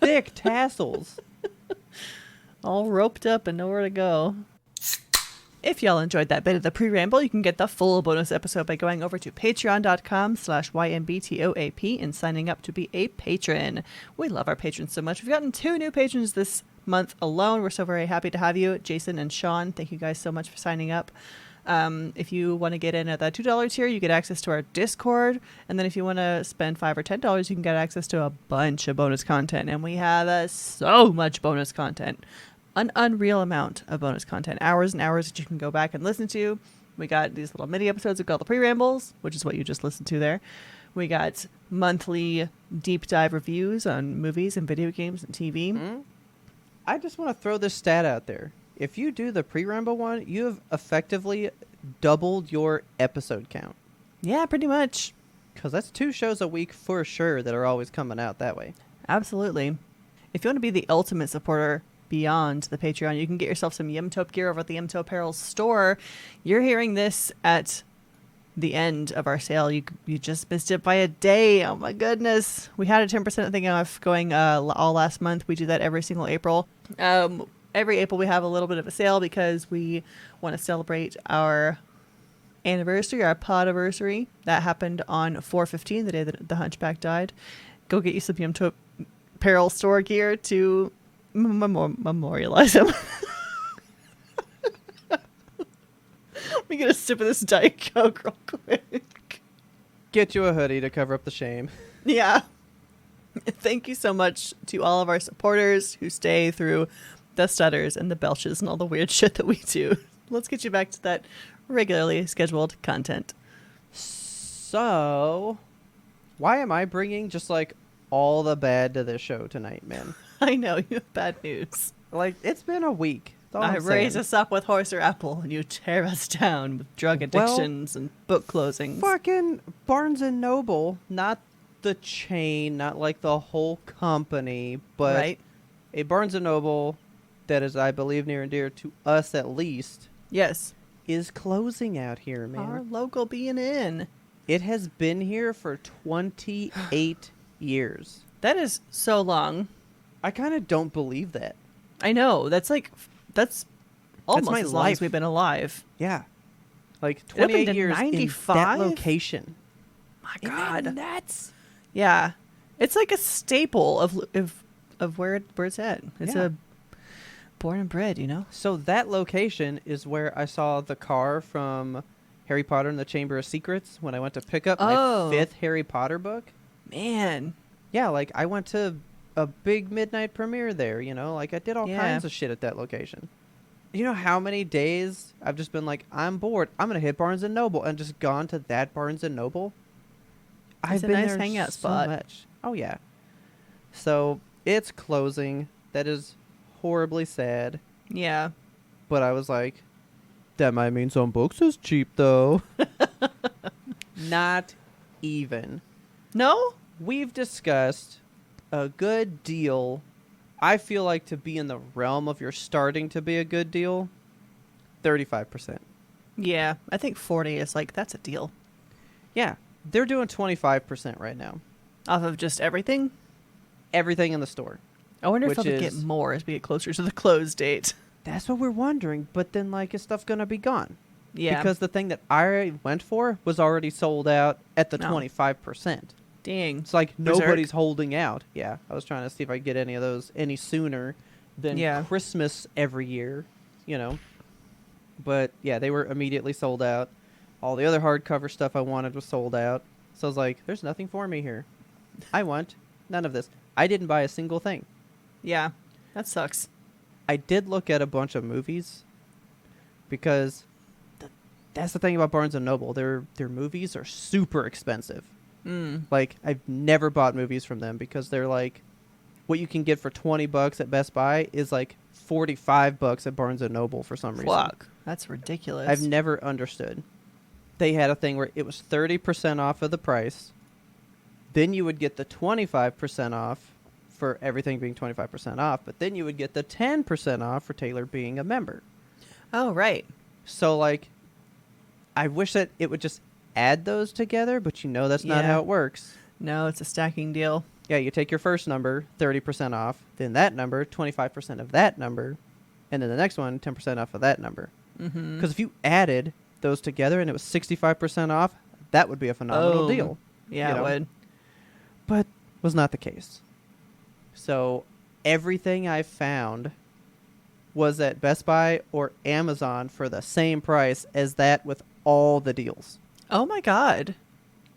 thick tassels. All roped up and nowhere to go. If y'all enjoyed that bit of the pre-ramble, you can get the full bonus episode by going over to patreon.com/YMBToAP and signing up to be a patron. We love our patrons so much. We've gotten 2 new patrons this month alone. We're so very happy to have you. Jason and Sean, thank you guys so much for signing up. If you want to get in at that $2 tier, you get access to our Discord. And then if you want to spend $5 or $10, you can get access to a bunch of bonus content. And we have so much bonus content. An unreal amount of bonus content. Hours and hours that you can go back and listen to. We got these little mini episodes we call the pre-rambles, which is what you just listened to there. We got monthly deep dive reviews on movies and video games and TV. Mm-hmm. I just want to throw this stat out there. If you do the pre-ramble one, you have effectively doubled your episode count. Yeah, pretty much. Because that's 2 shows a week for sure that are always coming out that way. Absolutely. If you want to be the ultimate supporter beyond the Patreon, you can get yourself some YMBToAP gear over at the YMBToAP Apparel store. You're hearing this at the end of our sale. You just missed it by a day. Oh my goodness. We had a 10% thing off going all last month. We do that every single April. Every April we have a little bit of a sale because we want to celebrate our anniversary, our podiversary. That happened on 4/15, the day that the Hunchback died. Go get you some YMBToAP Apparel store gear to memorialize him. Let me get a sip of this Diet Coke real quick. Get you a hoodie to cover up the shame. Yeah. Thank you so much to all of our supporters who stay through the stutters and the belches and all the weird shit that we do. Let's get you back to that regularly scheduled content. So, why am I bringing just like all the bad to this show tonight, man? I know, you have bad news. Like, it's been a week. That's all I I'm raise saying. us up with horse or apple, and you tear us down with drug addictions and book closings. Fucking Barnes and Noble, not the chain, not like the whole company, but Right? a Barnes and Noble that is, I believe, near and dear to us at least, Yes. is closing out here, man. Our local B&N. It has been here for 28 years. That is so long. I kind of don't believe that. I know. That's almost my as long as life. we've been alive. Yeah. Like It opened 28 in years in 95? that location. My Isn't God. that nuts? Yeah. It's like a staple of where it's at. It's Yeah. a born and bred, you know? So that location is where I saw the car from Harry Potter and the Chamber of Secrets when I went to pick up my Oh. 5th Harry Potter book. Man. Yeah, like I went to a big midnight premiere there, you know? Like I did all Yeah. kinds of shit at that location. You know how many days I've just been like, I'm bored. I'm going to hit Barnes & Noble and just gone to that Barnes & Noble? It's a nice hangout spot. Much. Oh, yeah. So it's closing. That is horribly sad. Yeah. But I was like, that might mean some books is cheap, though. Not even. No? We've discussed a good deal. I feel like to be in the realm of you're starting to be a good deal, 35%. Yeah, I think 40 is like, that's a deal. Yeah, they're doing 25% right now. Off of just everything? Everything in the store. I wonder if Which they'll get is- more as we get closer to the close date. That's what we're wondering, but then like is stuff gonna be gone? Yeah. Because the thing that I went for was already sold out at the No. 25%. Dang. It's like Berserk. nobody's holding out. Yeah, I was trying to see if I could get any of those any sooner than Yeah. Christmas every year, you know. But yeah, they were immediately sold out. All the other hardcover stuff I wanted was sold out. So I was like, there's nothing for me here. I want none of this. I didn't buy a single thing. Yeah, that sucks. I did look at a bunch of movies because that's the thing about Barnes and Noble. Their movies are super expensive. Like I've never bought movies from them because they're like what you can get for $20 at Best Buy is like $45 at Barnes and Noble for some reason. Fuck. That's ridiculous. I've never understood. They had a thing where it was 30% off of the price. Then you would get the 25% off for everything being 25% off, but then you would get the 10% off for Taylor being a member. Oh, right. So like I wish that it would just add those together, but you know that's not Yeah. how it works. No, it's a stacking deal. Yeah, you take your first number, 30% off, then that number, 25% of that number, and then the next one, 10% off of that number. Mm-hmm. Because if you added those together and it was 65% off, that would be a phenomenal deal. Yeah, you know? it would. But was not the case. So everything I found was at Best Buy or Amazon for the same price as that with all the deals. Oh my god.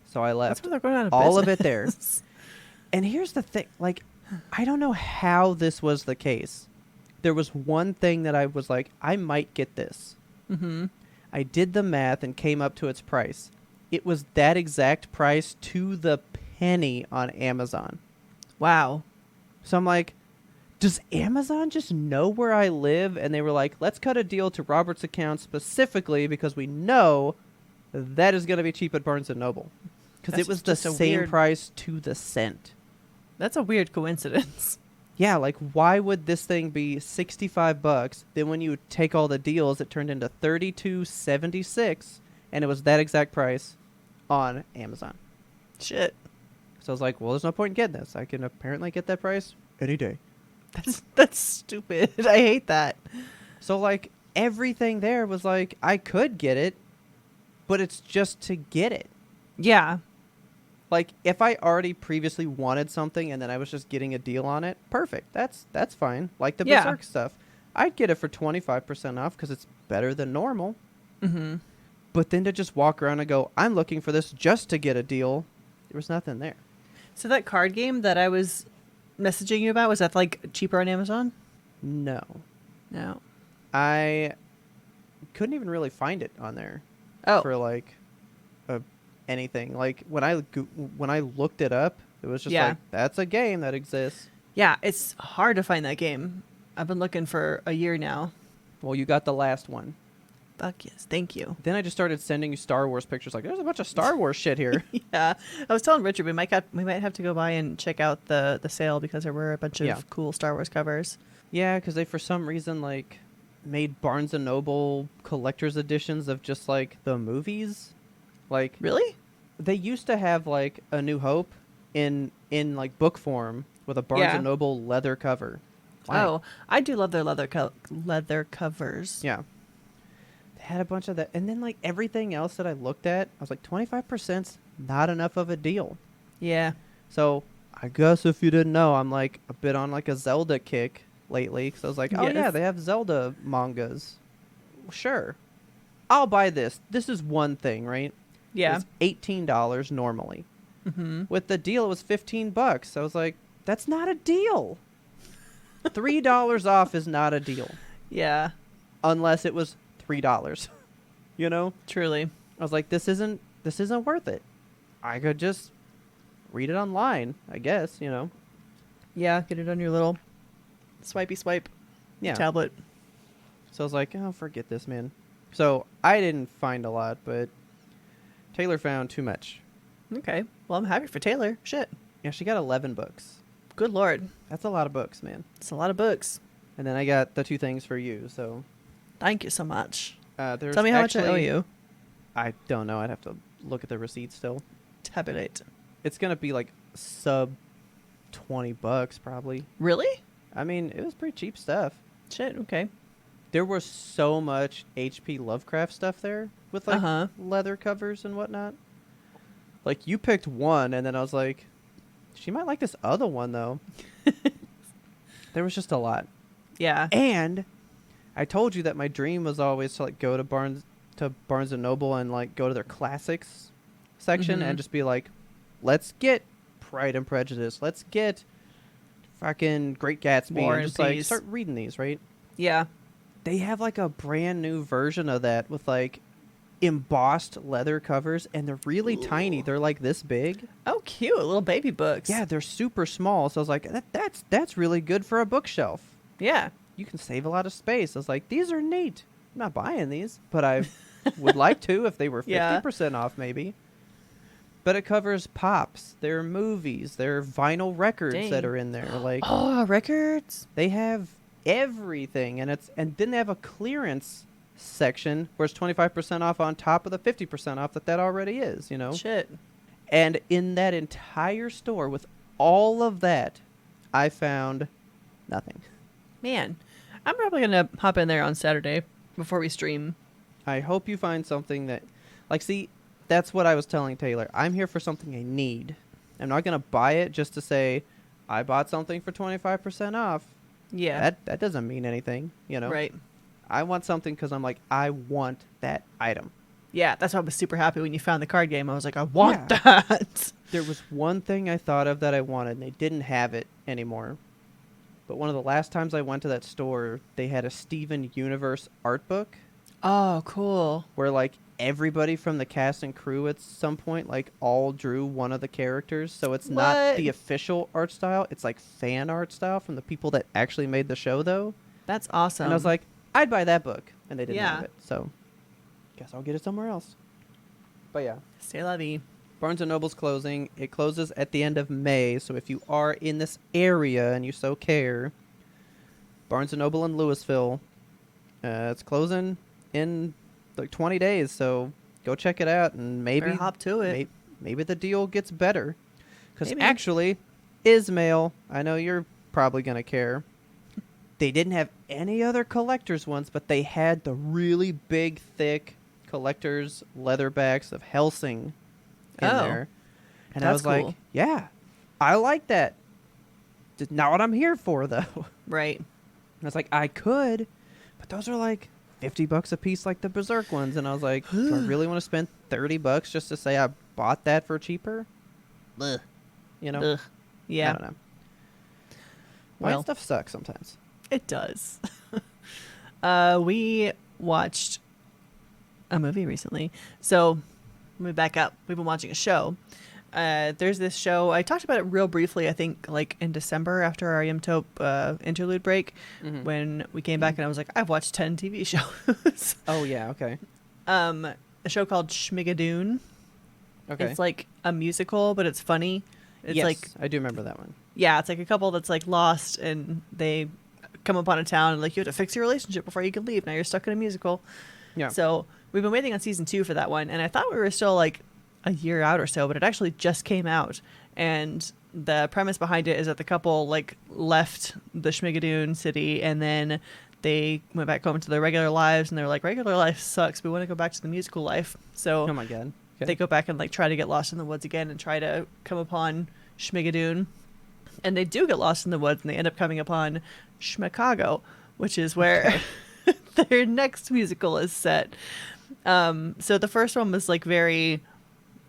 So I That's left why they're going out of all of it business. there. And here's the thing, like, I don't know how this was the case. There was one thing that I was like, I might get this. Mm-hmm. I did the math and came up to its price. It was that exact price to the penny on Amazon. Wow. So I'm like, does Amazon just know where I live? And they were like, let's cut a deal to Robert's account specifically because we know that is going to be cheap at Barnes & Noble. Because That's it was the just a same weird- price to the cent. That's a weird coincidence. Yeah, like why would this thing be $65? Then when you take all the deals, it turned into $32.76, and it was that exact price on Amazon. Shit. So I was like, well, there's no point in getting this. I can apparently get that price any day. That's stupid. I hate that. So like everything there was like I could get it, but it's just to get it. Yeah. Like if I already previously wanted something and then I was just getting a deal on it, perfect. That's fine. Like the Yeah. Berserk stuff, I'd get it for 25% off because it's better than normal. Mm-hmm. But then to just walk around and go, I'm looking for this just to get a deal, there was nothing there. So that card game that I was messaging you about, was that like cheaper on Amazon? No, No. I couldn't even really find it on there Oh. for like anything. Like when I looked it up, it was just Yeah. like that's a game that exists. Yeah, it's hard to find that game. I've been looking for a year now. Well, you got the last one. Fuck yes, thank you. Then I just started sending you Star Wars pictures. Like, there's a bunch of Star Wars shit here. Yeah, I was telling Richard we might have to go by and check out the sale because there were a bunch of Yeah. cool Star Wars covers. Yeah, because they for some reason like made Barnes and Noble collector's editions of just like the movies. Like Really? they used to have like A New Hope in like book form with a Barnes Yeah. and Noble leather cover. Why? Oh, I do love their leather covers. Yeah. They had a bunch of that, and then like everything else that I looked at, I was like 25%'s not enough of a deal. Yeah. So I guess if you didn't know, I'm like a bit on like a Zelda kick lately. Because I was like, oh yeah, Yes. they have Zelda mangas. Sure, I'll buy this. This is one thing, right? Yeah. It's $18 normally. Mm-hmm. With the deal, it was $15. I was like, that's not a deal. $3 off is not a deal Yeah. unless it was $3. You know, Truly. I was like, this isn't worth it. I could just read it online, I guess. You know, Yeah. Get it on your little swipey swipe yeah. tablet. So I was like, oh, forget this, man. So I didn't find a lot, but Taylor found too much. Okay. Well, I'm happy for Taylor. Shit. Yeah, she got 11 books. Good lord. That's a lot of books, man. It's a lot of books. And then I got the two things for you. So Thank you so much. There's Tell me how much I owe actually- you. I don't know. I'd have to look at the receipt still. Tabulate. It's gonna be like sub $20 probably. Really? I mean, it was pretty cheap stuff. Shit. Okay. There was so much H.P. Lovecraft stuff there with like Uh-huh. leather covers and whatnot. Like you picked one, and then I was like, she might like this other one though. There was just a lot. Yeah. And I told you that my dream was always to like go to Barnes and Noble and like go to their classics section Mhm. and just be like, let's get Pride and Prejudice, let's get fucking Great Gatsby, War and and just like Peace. start reading these, right? Yeah. They have like a brand new version of that with like embossed leather covers, and they're really tiny. Ooh. They're like this big. Oh, cute. Little baby books. Yeah, they're super small. So I was like, that's really good for a bookshelf. Yeah. You can save a lot of space. I was like, these are neat. I'm not buying these, but I would like to if they were 50% off maybe. But it covers pops, their movies, their vinyl records Dang. that are in there. Like Oh, records. they have everything, and then they have a clearance section where it's 25% off on top of the 50% off that already is, you know. Shit. And in that entire store with all of that, I found nothing. Man, I'm probably gonna hop in there on Saturday before we stream. I hope you find something that, like, see, that's what I was telling Taylor. I'm here for something I need. I'm not going to buy it just to say, I bought something for 25% off. Yeah. That doesn't mean anything, you know? Right. I want something because I'm like, I want that item. Yeah, that's why I was super happy when you found the card game. I was like, I want Yeah. that. There was one thing I thought of that I wanted, and they didn't have it anymore. But one of the last times I went to that store, they had a Steven Universe art book Oh, cool. where, like, everybody from the cast and crew at some point, like, all drew one of the characters. So it's not What? the official art style. It's, like, fan art style from the people that actually made the show, though. That's awesome. And I was like, I'd buy that book. And they didn't Yeah. have it. So guess I'll get it somewhere else. But, yeah. C'est la vie. Barnes & Noble's closing. It closes at the end of May, so if you are in this area and you so care, Barnes & Noble in Louisville, it's closing in like 20 days, so go check it out, and maybe Better hop to it. maybe the deal gets better. Because Maybe. actually, Ismail, I know you're probably going to care, they didn't have any other collector's ones, but they had the really big, thick collector's leatherbacks of Helsing in Oh, there. And I that's was like, cool. yeah, I like that. It's not what I'm here for, though. Right. And I was like, I could, but those are like $50 a piece, like the Berserk ones. And I was like, do I really want to spend $30 just to say I bought that for cheaper? Ugh. You know? Ugh. I Yeah, don't know. White Well. stuff sucks sometimes. it does. We watched a movie recently. So let me back up. We've been watching a show. There's this show. I talked about it real briefly, I think, like in December after our YMBToAP interlude break, Mhm. when we came back and I was like, I've watched 10 TV shows. Oh, yeah, okay. A show called Schmigadoon. Okay. It's like a musical, but it's funny. It's yes, like, I do remember that one. yeah, it's like a couple that's like lost and they come upon a town and like you have to fix your relationship before you can leave. Now you're stuck in a musical. Yeah. So we've been waiting on season 2 for that one, and I thought we were still like a year out or so, but it actually just came out. And the premise behind it is that the couple like left the Schmigadoon city and then they went back home to their regular lives, and they're like, regular life sucks. We want to go back to the musical life. So Oh, my God. Okay. they go back and like try to get lost in the woods again and try to come upon Schmigadoon. And they do get lost in the woods, and they end up coming upon Schmicago, which is where their next musical is set. So the first one was like very,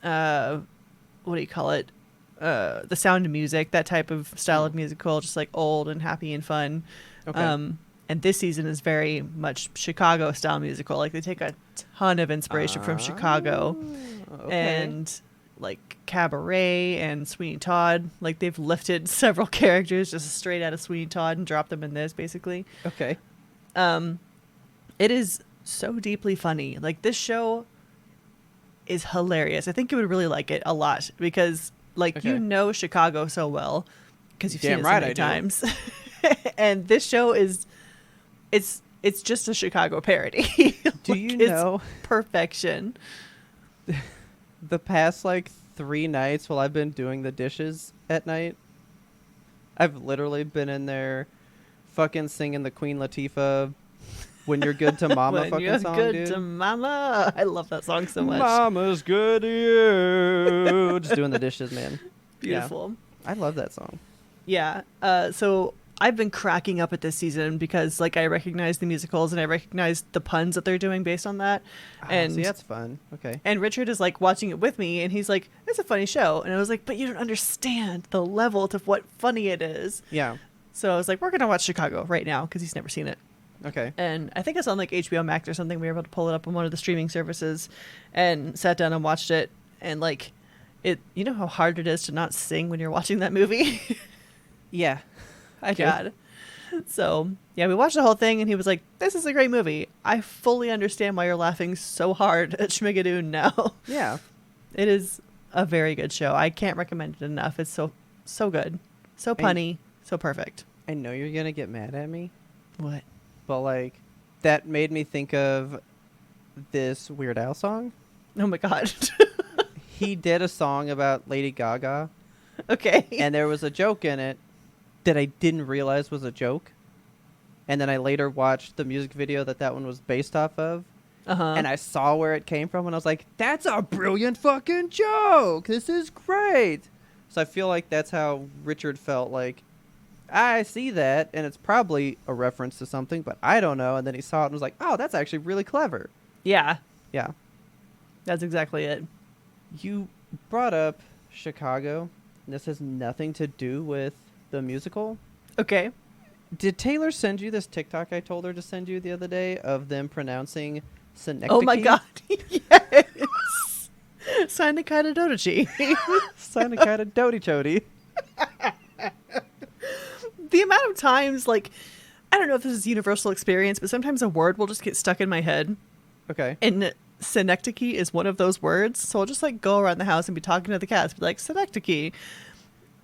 what do you call it? The Sound of Music, that type of style of musical, just like old and happy and fun. Okay. And this season is very much Chicago style musical. Like they take a ton of inspiration from Chicago Okay. and like Cabaret and Sweeney Todd. Like they've lifted several characters just straight out of Sweeney Todd and dropped them in this basically. Okay. It is so deeply funny. Like this show is hilarious. I think you would really like it a lot because like Okay. you know Chicago so well because you've Damn seen it so right many I do. times. And this show is it's it's just a Chicago parody. Do Like, you it's know perfection? the past like 3 nights while I've been doing the dishes at night, I've literally been in there fucking singing the Queen Latifah "When You're Good to Mama" When fucking you're song, good dude. to mama. I love that song so much. Mama's good to you. Just doing the dishes, man. Beautiful. I love that song. Yeah. So I've been cracking up at this season because like I recognize the musicals and I recognize the puns that they're doing based on that. And See, that's fun. Okay. and Richard is like watching it with me and he's like, it's a funny show. And I was like, but you don't understand the level of what funny it is. Yeah. So I was like, we're going to watch Chicago right now because he's never seen it. Okay. And I think it's on like HBO Max or something. We were able to pull it up on one of the streaming services and sat down and watched it. And like it, you know how hard it is to not sing when you're watching that movie? Yeah. I do. God. So yeah, we watched the whole thing and he was like, this is a great movie. I fully understand why you're laughing so hard at Schmigadoon now. Yeah. It is a very good show. I can't recommend it enough. It's so good. So punny. So perfect. I know you're gonna get mad at me, What? but like that made me think of this Weird Al song. Oh my God. He did a song about Lady Gaga, Okay. and there was a joke in it that I didn't realize was a joke. And then I later watched the music video that one was based off of, Uh-huh. and I saw where it came from, and I was like, that's a brilliant fucking joke. This is great. So I feel like that's how Richard felt. Like, I see that, and it's probably a reference to something, but I don't know. And then he saw it and was like, oh, that's actually really clever. Yeah. Yeah. That's exactly it. You brought up Chicago. This has nothing to do with the musical. Okay. Did Taylor send you this TikTok I told her to send you the other day of them pronouncing synecdoche? Oh my God. Yes. Sinacata Dodochi. Sinacata Dodi Chody. The amount of times, like, I don't know if this is universal experience, but sometimes a word will just get stuck in my head. Okay. And synecdoche is one of those words. So I'll just like go around the house and be talking to the cats, be like, synecdoche.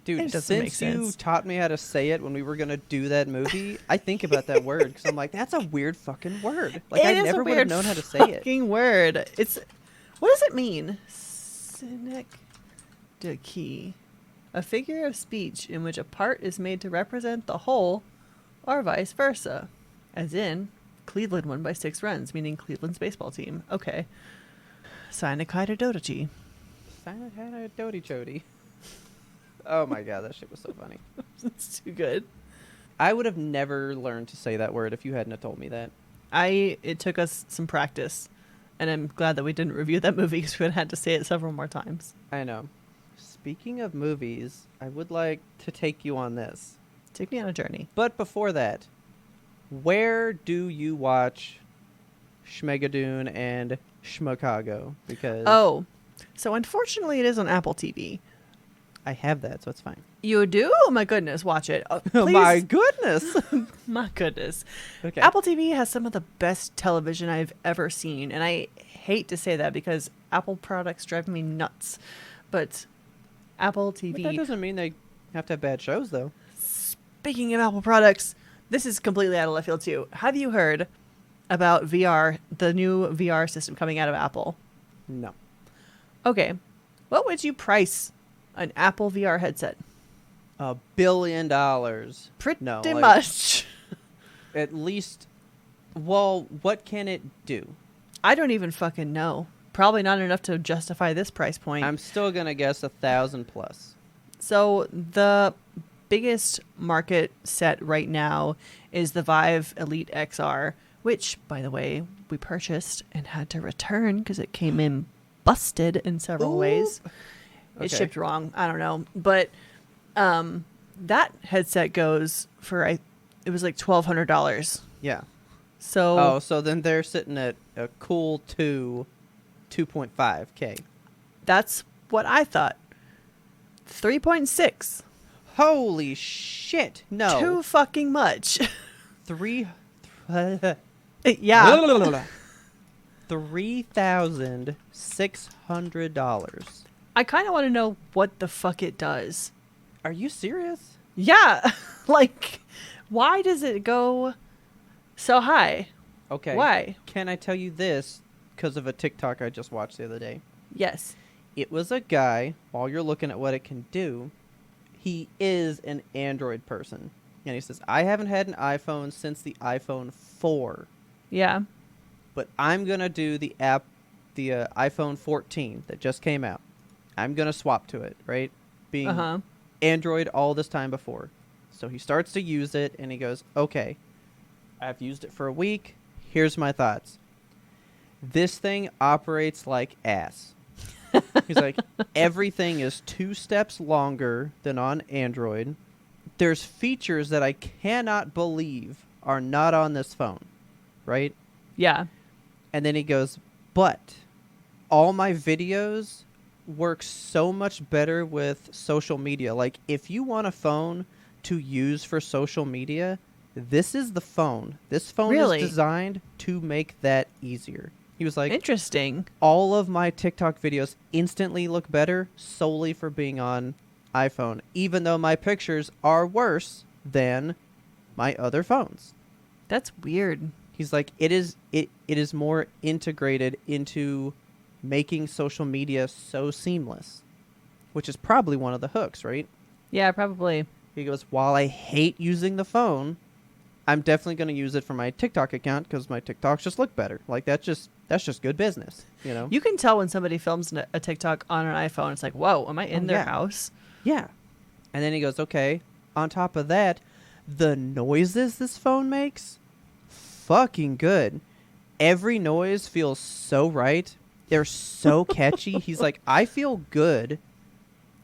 Dude, It doesn't make since you sense. taught me how to say it when we were going to do that movie, I think about that word because I'm like, that's a weird fucking word. Like, It I is a never would have weird known how to say it. fucking word. It's, what does it mean? Synecdoche. A figure of speech in which a part is made to represent the whole, or vice versa. As in, Cleveland won by 6 runs, meaning Cleveland's baseball team. Okay. Sinacata Dodochi. Sinacata Dodi Chody. Oh my god, that shit was so funny. It's too good. I would have never learned to say that word if you hadn't have told me that. It took us some practice, and I'm glad that we didn't review that movie because we would have had to say it several more times. I know. Speaking of movies, I would like to take you on this. Take me on a journey. But before that, where do you watch Schmegadoon and Schmokago? Because Oh, so unfortunately it is on Apple TV. I have that, so it's fine. You do? Oh my goodness, watch it. Oh, Oh please. my goodness. My goodness. Okay. Apple TV has some of the best television I've ever seen, and I hate to say that because Apple products drive me nuts. But Apple But that TV, doesn't mean they have to have bad shows, though. speaking of Apple products, this is completely out of left field too. Have you heard about VR, the new VR system coming out of Apple? No. Okay. What would you price an Apple VR headset? $1 billion. Pretty No, like, much. At least, well, what can it do? I don't even fucking know. Probably not enough to justify this price point. I'm still going to guess 1,000 plus. So the biggest market set right now is the Vive Elite XR, which, by the way, we purchased and had to return because it came in busted in several Ooh. ways. Okay. It shipped wrong. I don't know. But that headset goes for, it was like $1,200. Yeah. So Oh, so then they're sitting at a cool 2.5K. that's what I thought. 3.6. Holy shit. No. Too fucking much. Three. Yeah. $3,600. I kind of want to know what the fuck it does. Are you serious? Yeah. Like, why does it go So hi. Okay. Why? Can I tell you this because of a TikTok I just watched the other day? Yes. It was a guy, while you're looking at what it can do, he is an Android person. And he says, I haven't had an iPhone since the iPhone 4, Yeah. but I'm going to do the app, the iPhone 14 that just came out. I'm going to swap to it, right? Being Uh-huh. Android all this time before. So he starts to use it and he goes, okay, I've used it for a week. Here's my thoughts. This thing operates like ass. He's like, everything is 2 steps longer than on Android. There's features that I cannot believe are not on this phone, right? Yeah. And then he goes, but all my videos work so much better with social media. Like, if you want a phone to use for social media, this is the phone. This phone Really? is designed to make that easier. He was like, Interesting. all of my TikTok videos instantly look better solely for being on iPhone, even though my pictures are worse than my other phones. That's weird. He's like, it is more integrated into making social media so seamless, which is probably one of the hooks, right? Yeah, probably. He goes, while I hate using the phone, I'm definitely going to use it for my TikTok account because my TikToks just look better. Like, that's just good business, you know? You can tell when somebody films a TikTok on an iPhone. It's like, whoa, am I in their house? Yeah. And then he goes, okay, on top of that, the noises this phone makes, fucking good. Every noise feels so right. They're so catchy. He's like, I feel good.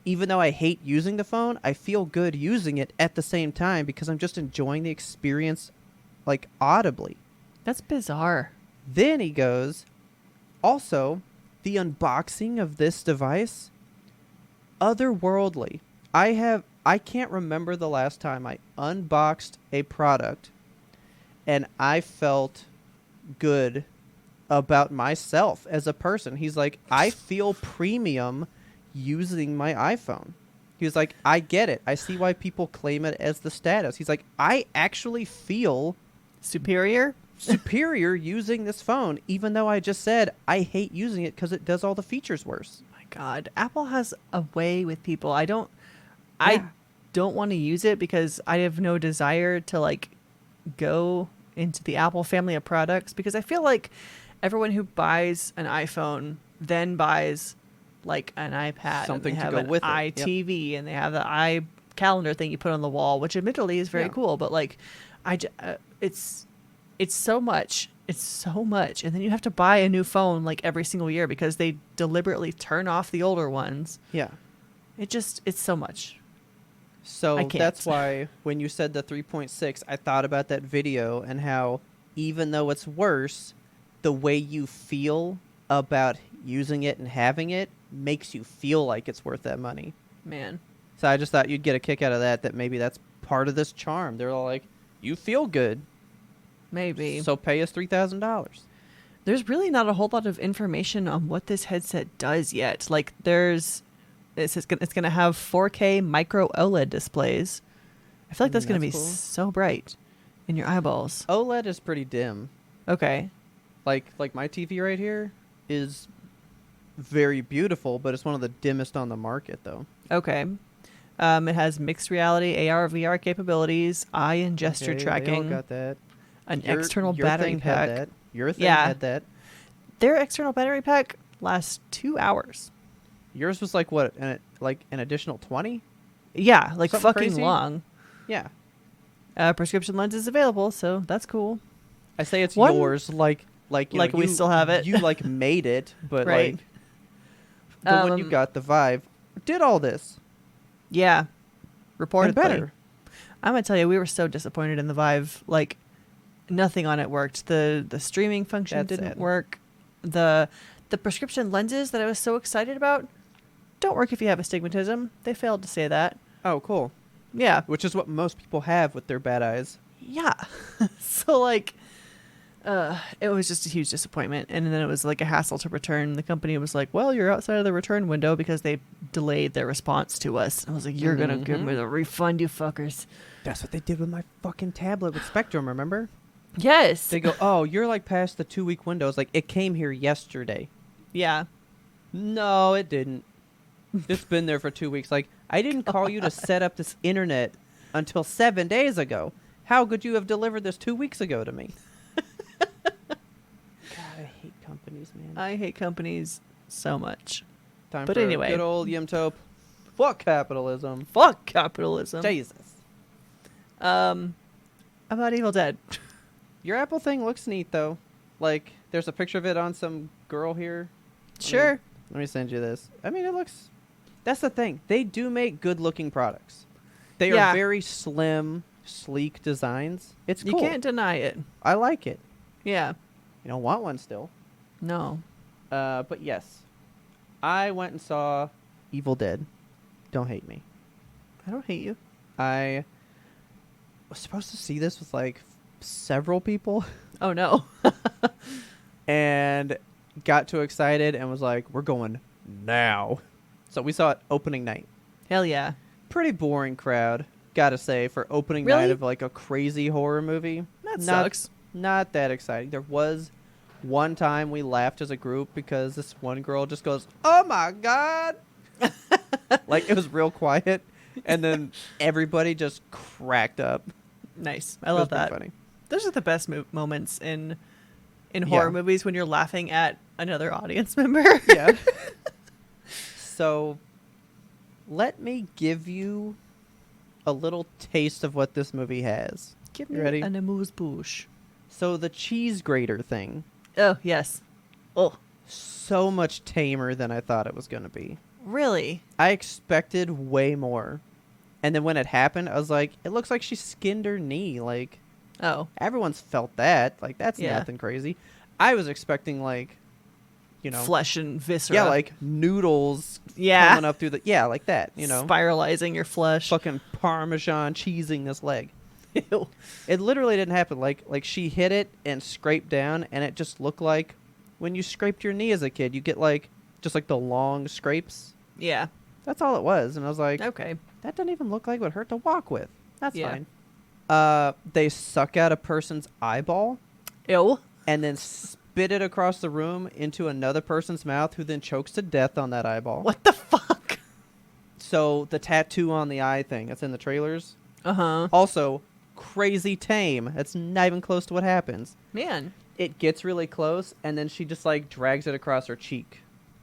Even though I hate using the phone, I feel good using it at the same time because I'm just enjoying the experience, like, audibly. That's bizarre. Then he goes, also, the unboxing of this device, otherworldly. I can't remember the last time I unboxed a product and I felt good about myself as a person. He's like, I feel premium using my iPhone. He was like, I get it. I see why people claim it as the status. He's like, I actually feel Superior? superior using this phone, even though I just said I hate using it because it does all the features worse. My God. Apple has a way with people. I don't Yeah. want to use it because I have no desire to like go into the Apple family of products because I feel like everyone who buys an iPhone then buys like an iPad, Something and they to have go an with it. Yep. iTV, and they have the iCalendar thing you put on the wall, which admittedly is very Yeah. cool, but like it's so much. It's so much, and then you have to buy a new phone like every single year because they deliberately turn off the older ones. Yeah. It's so much. So I can't. that's why when you said the 3.6, I thought about that video and how even though it's worse, the way you feel about using it and having it makes you feel like it's worth that money. Man. So I just thought you'd get a kick out of that maybe that's part of this charm. They're all like, you feel good, Maybe. so pay us $3,000. There's really not a whole lot of information on what this headset does yet. Like it's going to have 4K micro OLED displays. I feel like that's going to be That's cool. so bright in your eyeballs. OLED is pretty dim. Okay. Like my TV right here is very beautiful, but it's one of the dimmest on the market, though. Okay. It has mixed reality, AR, VR capabilities, eye and gesture Okay, tracking, They all got that. an Your- external your battery thing had pack. that. Your thing Yeah. had that. Their external battery pack lasts 2 hours. Yours was like what? Like an additional 20? Yeah, like Something fucking crazy? long. Yeah. Prescription lenses available, so that's cool. I say it's One- yours, like you Like know, we you- still have it. You like made it, but Right. like the one you Um, got, the Vive, did all this Yeah. Reportedly. and better. I'm gonna tell you, we were so disappointed in the Vive. Like, nothing on it worked. The streaming function That's didn't sad. work. The prescription lenses that I was so excited about don't work if you have astigmatism. They failed to say that. Oh, cool. Yeah, Which is what most people have with their bad eyes. yeah. So like, it was just a huge disappointment. And then it was like a hassle to return. The company was like, "Well, you're outside of the return window because they delayed their response to us." I was like, "You're gonna give me the refund, you fuckers." That's what they did with my fucking tablet with Spectrum, remember? Yes. They go, "Oh, you're like past the 2-week window." It's like, it came here yesterday. Yeah. No, it didn't. It's been there for 2 weeks. Like, I didn't call you to set up this internet until 7 days ago. How could you have delivered this 2 weeks ago to me? God, I hate companies, man. I hate companies so much. Time but for anyway. good old YMBToAP. Fuck capitalism. Fuck capitalism. Jesus. About Evil Dead. Your Apple thing looks neat, though. Like, there's a picture of it on some girl here. Sure. Let me send you this. I mean, it looks... That's the thing. They do make good-looking products. They are very slim, sleek designs. It's cool. You can't deny it. I like it. Yeah. You don't want one still. No. But yes. I went and saw Evil Dead. Don't hate me. I don't hate you. I was supposed to see this with, like, several people. Oh, no. And got too excited and was like, we're going now. So we saw it opening night. Hell yeah. Pretty boring crowd, gotta say, for opening Really? night of like a crazy horror movie. That sucks. Not that exciting. There was one time we laughed as a group because this one girl just goes, "Oh my God." Like, it was real quiet. And then everybody just cracked up. Nice. I love It was pretty that. funny. Those are the best moments in horror movies, when you're laughing at another audience member. Yeah. So, let me give you a little taste of what this movie has. Give You me ready? an amuse-bouche. So, the cheese grater thing, Oh, yes. Oh, so much tamer than I thought it was going to be. really? I expected way more. And then when it happened, I was like, it looks like she skinned her knee. Like, Oh. everyone's felt that. Like, that's Yeah. nothing crazy. I was expecting, like, you know. Flesh and viscera. Yeah, like noodles Yeah. coming up through the. Yeah, like that, you know. Spiralizing your flesh. Fucking Parmesan cheesing this leg. Ew. It literally didn't happen. Like she hit it and scraped down, and it just looked like when you scraped your knee as a kid. You get like just like the long scrapes. Yeah. That's all it was, and I was like, Okay. that doesn't even look like it would hurt to walk with. That's Yeah. fine. They suck out a person's eyeball Ew. and then spit it across the room into another person's mouth, who then chokes to death on that eyeball. What the fuck? So the tattoo on the eye thing that's in the trailers, Uh-huh. also crazy tame. That's not even close to what happens. Man. It gets really close, and then she just like drags it across her cheek,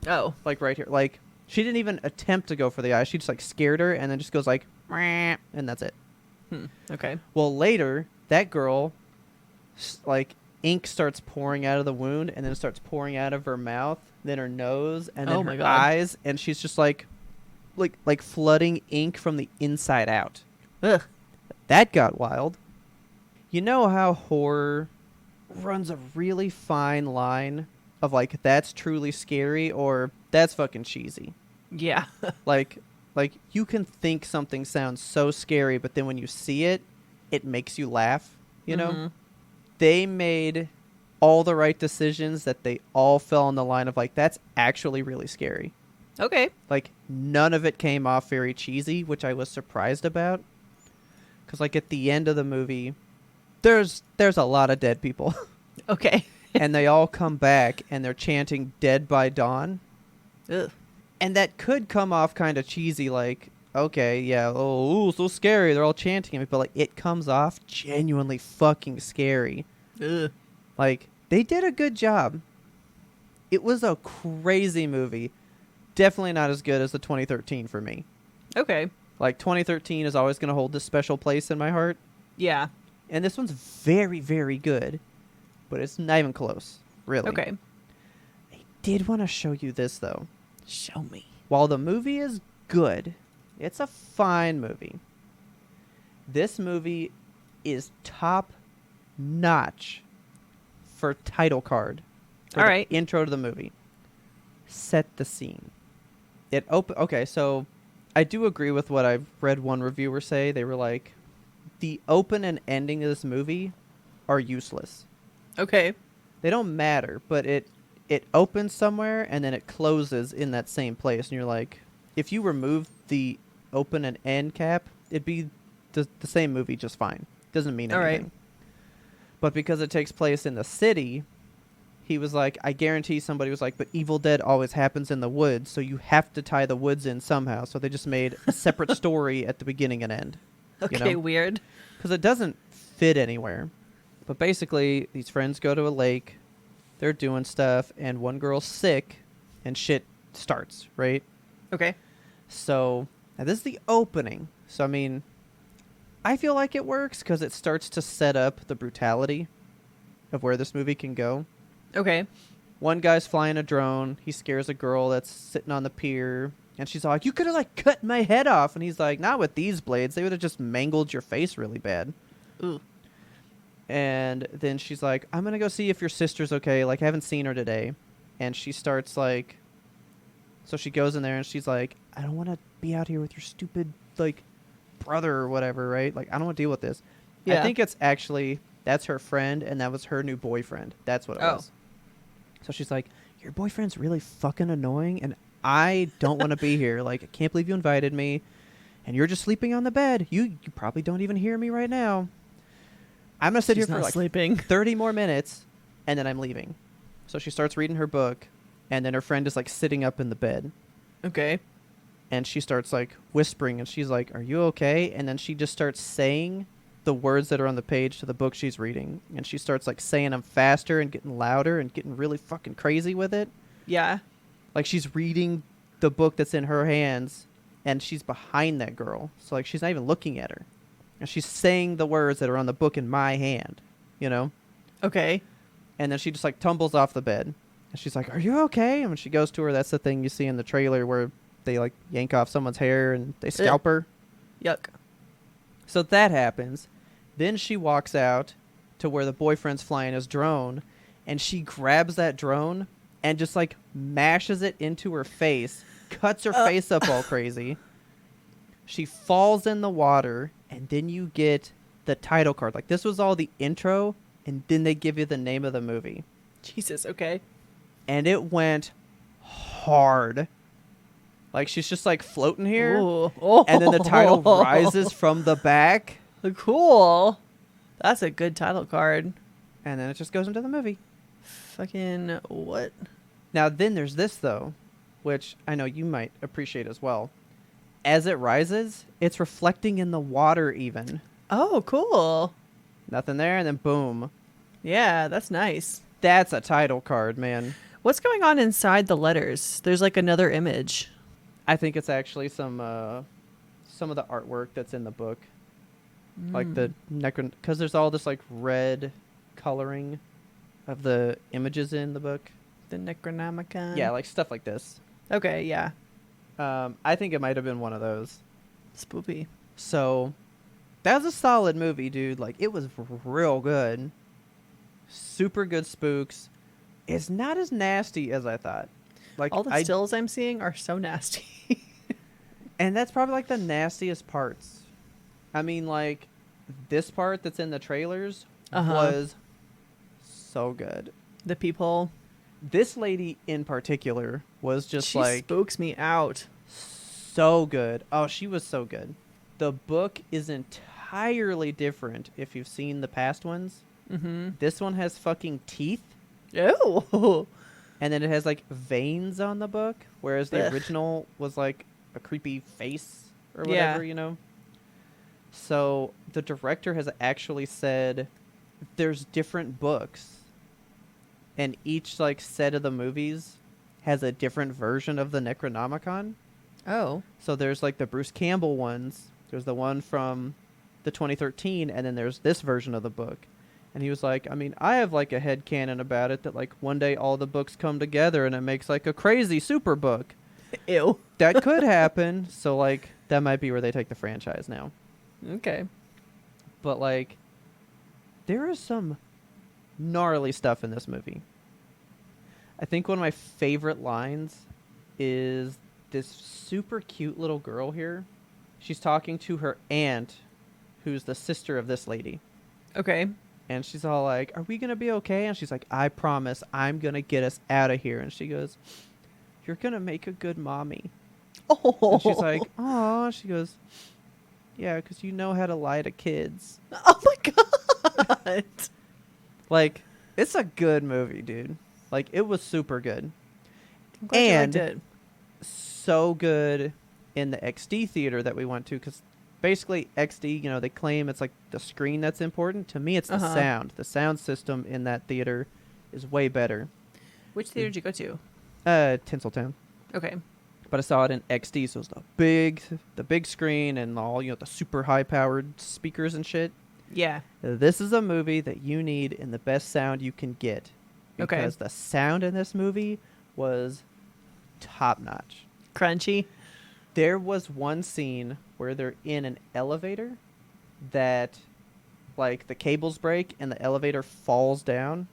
Oh. like right here. Like, she didn't even attempt to go for the eye. She just like scared her, and then just goes like, "Meow," and that's it. Okay. Well, later that girl, like, ink starts pouring out of the wound, and then it starts pouring out of her mouth, then her nose, and then Oh my her God. eyes, and she's just like flooding ink from the inside out. Ugh. That got wild. You know how horror runs a really fine line of like, that's truly scary or that's fucking cheesy. Yeah. Like you can think something sounds so scary, but then when you see it, it makes you laugh, you know? Mhm. They made all the right decisions that they all fell on the line of like, that's actually really scary. Okay. Like, none of it came off very cheesy, which I was surprised about. Because, like, at the end of the movie, there's a lot of dead people. Okay. And they all come back, and they're chanting "Dead by Dawn." Ugh. And that could come off kind of cheesy, like, okay, yeah, oh, ooh, so scary. They're all chanting it. But, like, it comes off genuinely fucking scary. Ugh. Like, they did a good job. It was a crazy movie. Definitely not as good as the 2013 for me. Okay. Like, 2013 is always going to hold this special place in my heart. Yeah. And this one's very, very good. But it's not even close, really. Okay. I did want to show you this, though. Show me. While the movie is good, it's a fine movie. This movie is top notch for title card. For All the right. intro to the movie. Set the scene. Okay, so I do agree with what I've read one reviewer say. They were like, the open and ending of this movie are useless. Okay. They don't matter, but it opens somewhere and then it closes in that same place. And you're like, if you remove the open and end cap, it'd be the same movie just fine. Doesn't mean All right. anything. But because it takes place in the city, he was like, I guarantee somebody was like, but Evil Dead always happens in the woods, so you have to tie the woods in somehow. So they just made a separate story at the beginning and end. Okay, weird. Because it doesn't fit anywhere. But basically, these friends go to a lake, they're doing stuff, and one girl's sick, and shit starts, right? Okay. So, now this is the opening. So, I mean, I feel like it works because it starts to set up the brutality of where this movie can go. Okay. One guy's flying a drone. He scares a girl that's sitting on the pier. And she's all like, you could have, like, cut my head off. And he's like, not with these blades. They would have just mangled your face really bad. Ooh. And then she's like, I'm going to go see if your sister's okay. Like, I haven't seen her today. And she starts, like... So she goes in there and she's like, I don't want to be out here with your stupid, like, brother or whatever, right? Like, I don't want to deal with this. Yeah. I think it's actually... That's her friend, and that was her new boyfriend. That's what it was. So she's like, your boyfriend's really fucking annoying, and I don't want to be here. Like, I can't believe you invited me, and you're just sleeping on the bed. You probably don't even hear me right now. I'm going to sit She's here for not like sleeping. 30 more minutes, and then I'm leaving. So she starts reading her book, and then her friend is like sitting up in the bed. Okay. And she starts like whispering, and she's like, are you okay? And then she just starts saying the words that are on the page to the book she's reading. And she starts like saying them faster and getting louder and getting really fucking crazy with it. Yeah. Like she's reading the book that's in her hands, and she's behind that girl. So like she's not even looking at her. And she's saying the words that are on the book in my hand, you know? Okay. And then she just like tumbles off the bed. And she's like, are you okay? And when she goes to her, that's the thing you see in the trailer where they like yank off someone's hair and they scalp her. Yuck. So that happens. Then she walks out to where the boyfriend's flying his drone, and she grabs that drone and just like mashes it into her face, cuts her face up all crazy. She falls in the water, and then you get the title card. Like, this was all the intro, and then they give you the name of the movie. Jesus, okay. And it went hard. Like, she's just like floating here, Ooh. Oh. and then the title rises from the back, Cool. That's a good title card. and then it just goes into the movie. Fucking what? Now, then there's this, though, which I know you might appreciate as well. As it rises, it's reflecting in the water even. Oh, cool. Nothing there, and then boom. Yeah, that's nice. That's a title card, man. What's going on inside the letters? There's like another image. I think it's actually some of the artwork that's in the book. Like the because there's all this like red coloring of the images in the book. The Necronomicon. Yeah, like stuff like this. Okay, yeah. I think it might have been one of those. Spoopy. So that was a solid movie, dude. Like, it was real good. Super good spooks. It's not as nasty as I thought. Like, All the stills I'm seeing are so nasty. and that's probably like the nastiest parts. I mean, like, this part that's in the trailers was so good. The people. This lady in particular was just She like spooks me out. so good. Oh, she was so good. The book is entirely different if you've seen the past ones. Mm-hmm. This one has fucking teeth. Oh. And then it has like veins on the book, whereas the Ugh. original was like a creepy face or Yeah. whatever, you know? So the director has actually said there's different books, and each like set of the movies has a different version of the Necronomicon. Oh. So there's like the Bruce Campbell ones. There's the one from the 2013, and then there's this version of the book. And he was like, I mean, I have like a headcanon about it that like one day all the books come together and it makes like a crazy super book. Ew. That could happen. So like that might be where they take the franchise now. Okay. But like there is some gnarly stuff in this movie. I think one of my favorite lines is this super cute little girl here. She's talking to her aunt, who's the sister of this lady. Okay. And she's all like, are we going to be okay? And she's like, I promise I'm going to get us out of here. And she goes, you're going to make a good mommy. Oh. And she's like, oh, she goes, yeah, because you know how to lie to kids. Oh my god. Like, it's a good movie, dude. Like, it was super good. I'm glad you liked And it. so good in the XD theater that we went to, because basically XD, they claim it's like the screen that's important. To me, it's the Uh-huh. sound. The sound system in that theater is way better. Which theater did you go to? Tinseltown. Okay. But I saw it in XD, so it's the big screen and all, the super high powered speakers and shit. Yeah. This is a movie that you need in the best sound you can get, Okay. because the sound in this movie was top notch. Crunchy. There was one scene where they're in an elevator that, like, the cables break and the elevator falls down.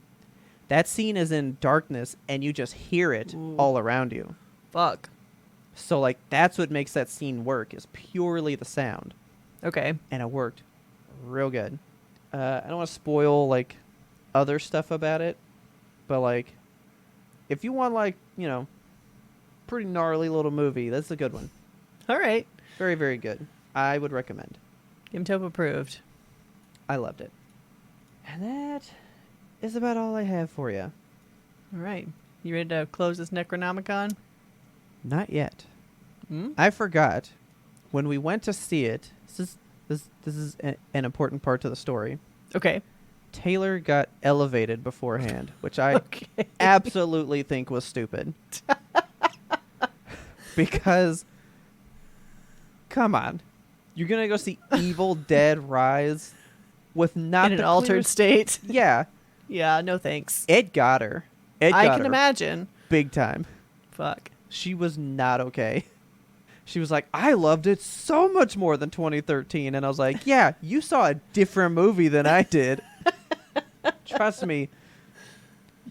That scene is in darkness and you just hear it Ooh. all around you. Fuck. So, like, that's what makes that scene work, is purely the sound. Okay. And it worked real good. I don't want to spoil, like, other stuff about it, but, like, if you want, like, pretty gnarly little movie, that's a good one. All right. Very, very good. I would recommend. YMBToAP approved. I loved it. And that is about all I have for you. All right. You ready to close this Necronomicon? Not yet. Hmm? I forgot when we went to see it. This is an important part to the story. Okay. Taylor got elevated beforehand, which I Okay. absolutely think was stupid. Because, come on, you're gonna go see Evil Dead Rise with not In the an altered clearest- state. Yeah, Yeah, no thanks. it got her. It I got can her imagine. big time. Fuck. She was not okay. She was like, I loved it so much more than 2013. And I was like, yeah, you saw a different movie than I did. Trust me.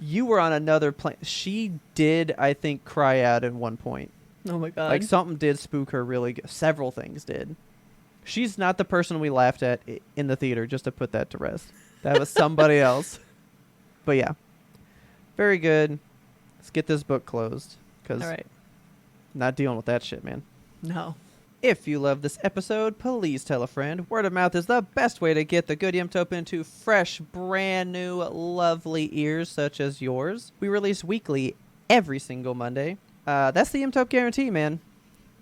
You were on another plane. She did, I think, cry out at one point. Oh my god. Like, something did spook her really good. Several things did. She's not the person we laughed at in the theater, just to put that to rest. That was somebody else. But yeah. Very good. Let's get this book closed. Because All right. not dealing with that shit, man. No. If you love this episode, please tell a friend. Word of mouth is the best way to get the good YMBToAP into fresh, brand new, lovely ears such as yours. We release weekly every single Monday. That's the YMBToAP guarantee, man.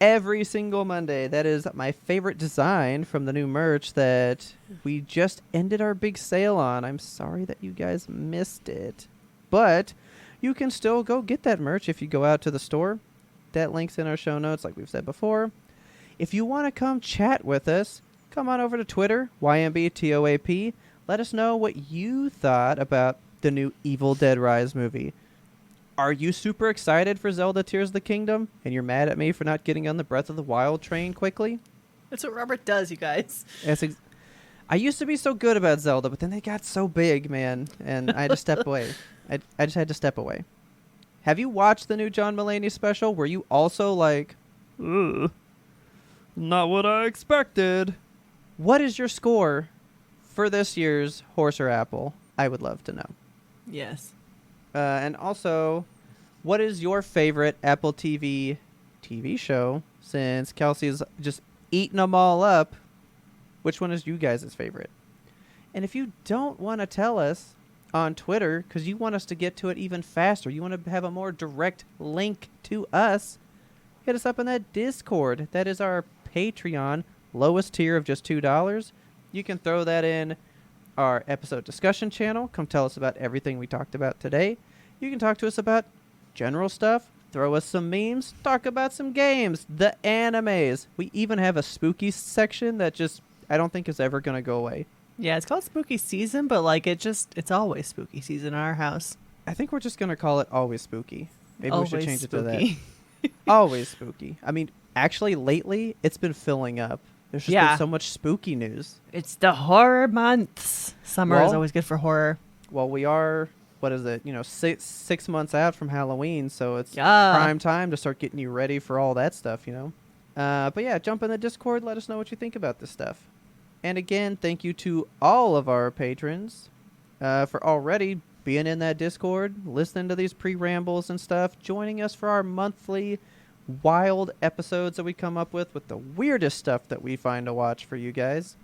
Every single Monday. That is my favorite design from the new merch that we just ended our big sale on. I'm sorry that you guys missed it. But you can still go get that merch if you go out to the store. That link's in our show notes, like we've said before. If you want to come chat with us, come on over to Twitter, YMBToAP. Let us know what you thought about the new Evil Dead Rise movie. Are you super excited for Zelda Tears of the Kingdom? And you're mad at me for not getting on the Breath of the Wild train quickly? That's what Robert does, you guys. I used to be so good about Zelda, but then they got so big, man, and I had to step away. I just had to step away. Have you watched the new John Mulaney special? Were you also like, ugh, not what I expected? What is your score for this year's Horse or Apple? I would love to know. Yes. And also, what is your favorite Apple TV show? Since Kelsey's just eating them all up, which one is you guys' favorite? And if you don't want to tell us on Twitter, because you want us to get to it even faster, you want to have a more direct link to us, hit us up in that Discord. That is our Patreon, lowest tier of just $2. You can throw that in our episode discussion channel. Come tell us about everything we talked about today. You can talk to us about general stuff, throw us some memes, talk about some games, the animes. We even have a spooky section that just I don't think is ever going to go away. Yeah, it's called spooky season, but like it's always spooky season in our house. I think we're just going to call it Always Spooky. Maybe Always we should change it to spooky. that. Always Spooky. I mean, actually, lately, it's been filling up. There's just Yeah. been so much spooky news. It's the horror months. Summer is Well- always good for horror. Well, we are, what is it, 6 months out from Halloween, so it's Yeah. prime time to start getting you ready for all that stuff, But yeah, jump in the Discord, let us know what you think about this stuff. And again, thank you to all of our patrons for already being in that Discord, listening to these pre-rambles and stuff, joining us for our monthly wild episodes that we come up with the weirdest stuff that we find to watch for you guys.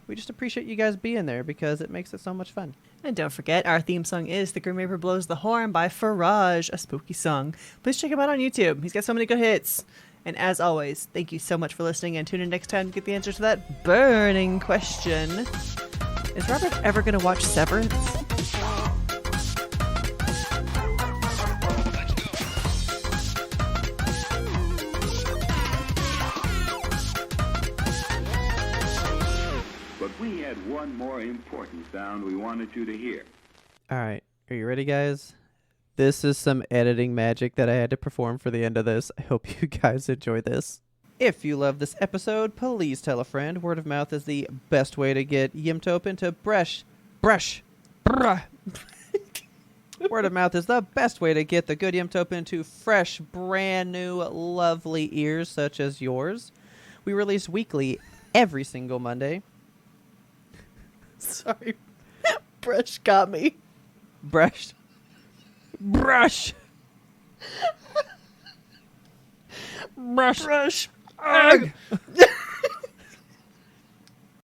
We just appreciate you guys being there because it makes it so much fun. And don't forget, our theme song is The Grim Reaper Blows the Horn by Faraj, a spooky song. Please check him out on YouTube. He's got so many good hits. And as always, thank you so much for listening, and tune in next time to get the answer to that burning question. Is Robert ever going to watch Severance? But we had one more important sound we wanted you to hear. All right. Are you ready, guys? This is some editing magic that I had to perform for the end of this. I hope you guys enjoy this. If you love this episode, please tell a friend. Word of mouth is the best way to get YMBToAP into bruh. Word of mouth is the best way to get the good YMBToAP into fresh, brand new, lovely ears such as yours. We release weekly every single Monday. Sorry. Brush got me. Brush. Brush. Brush. Ugh.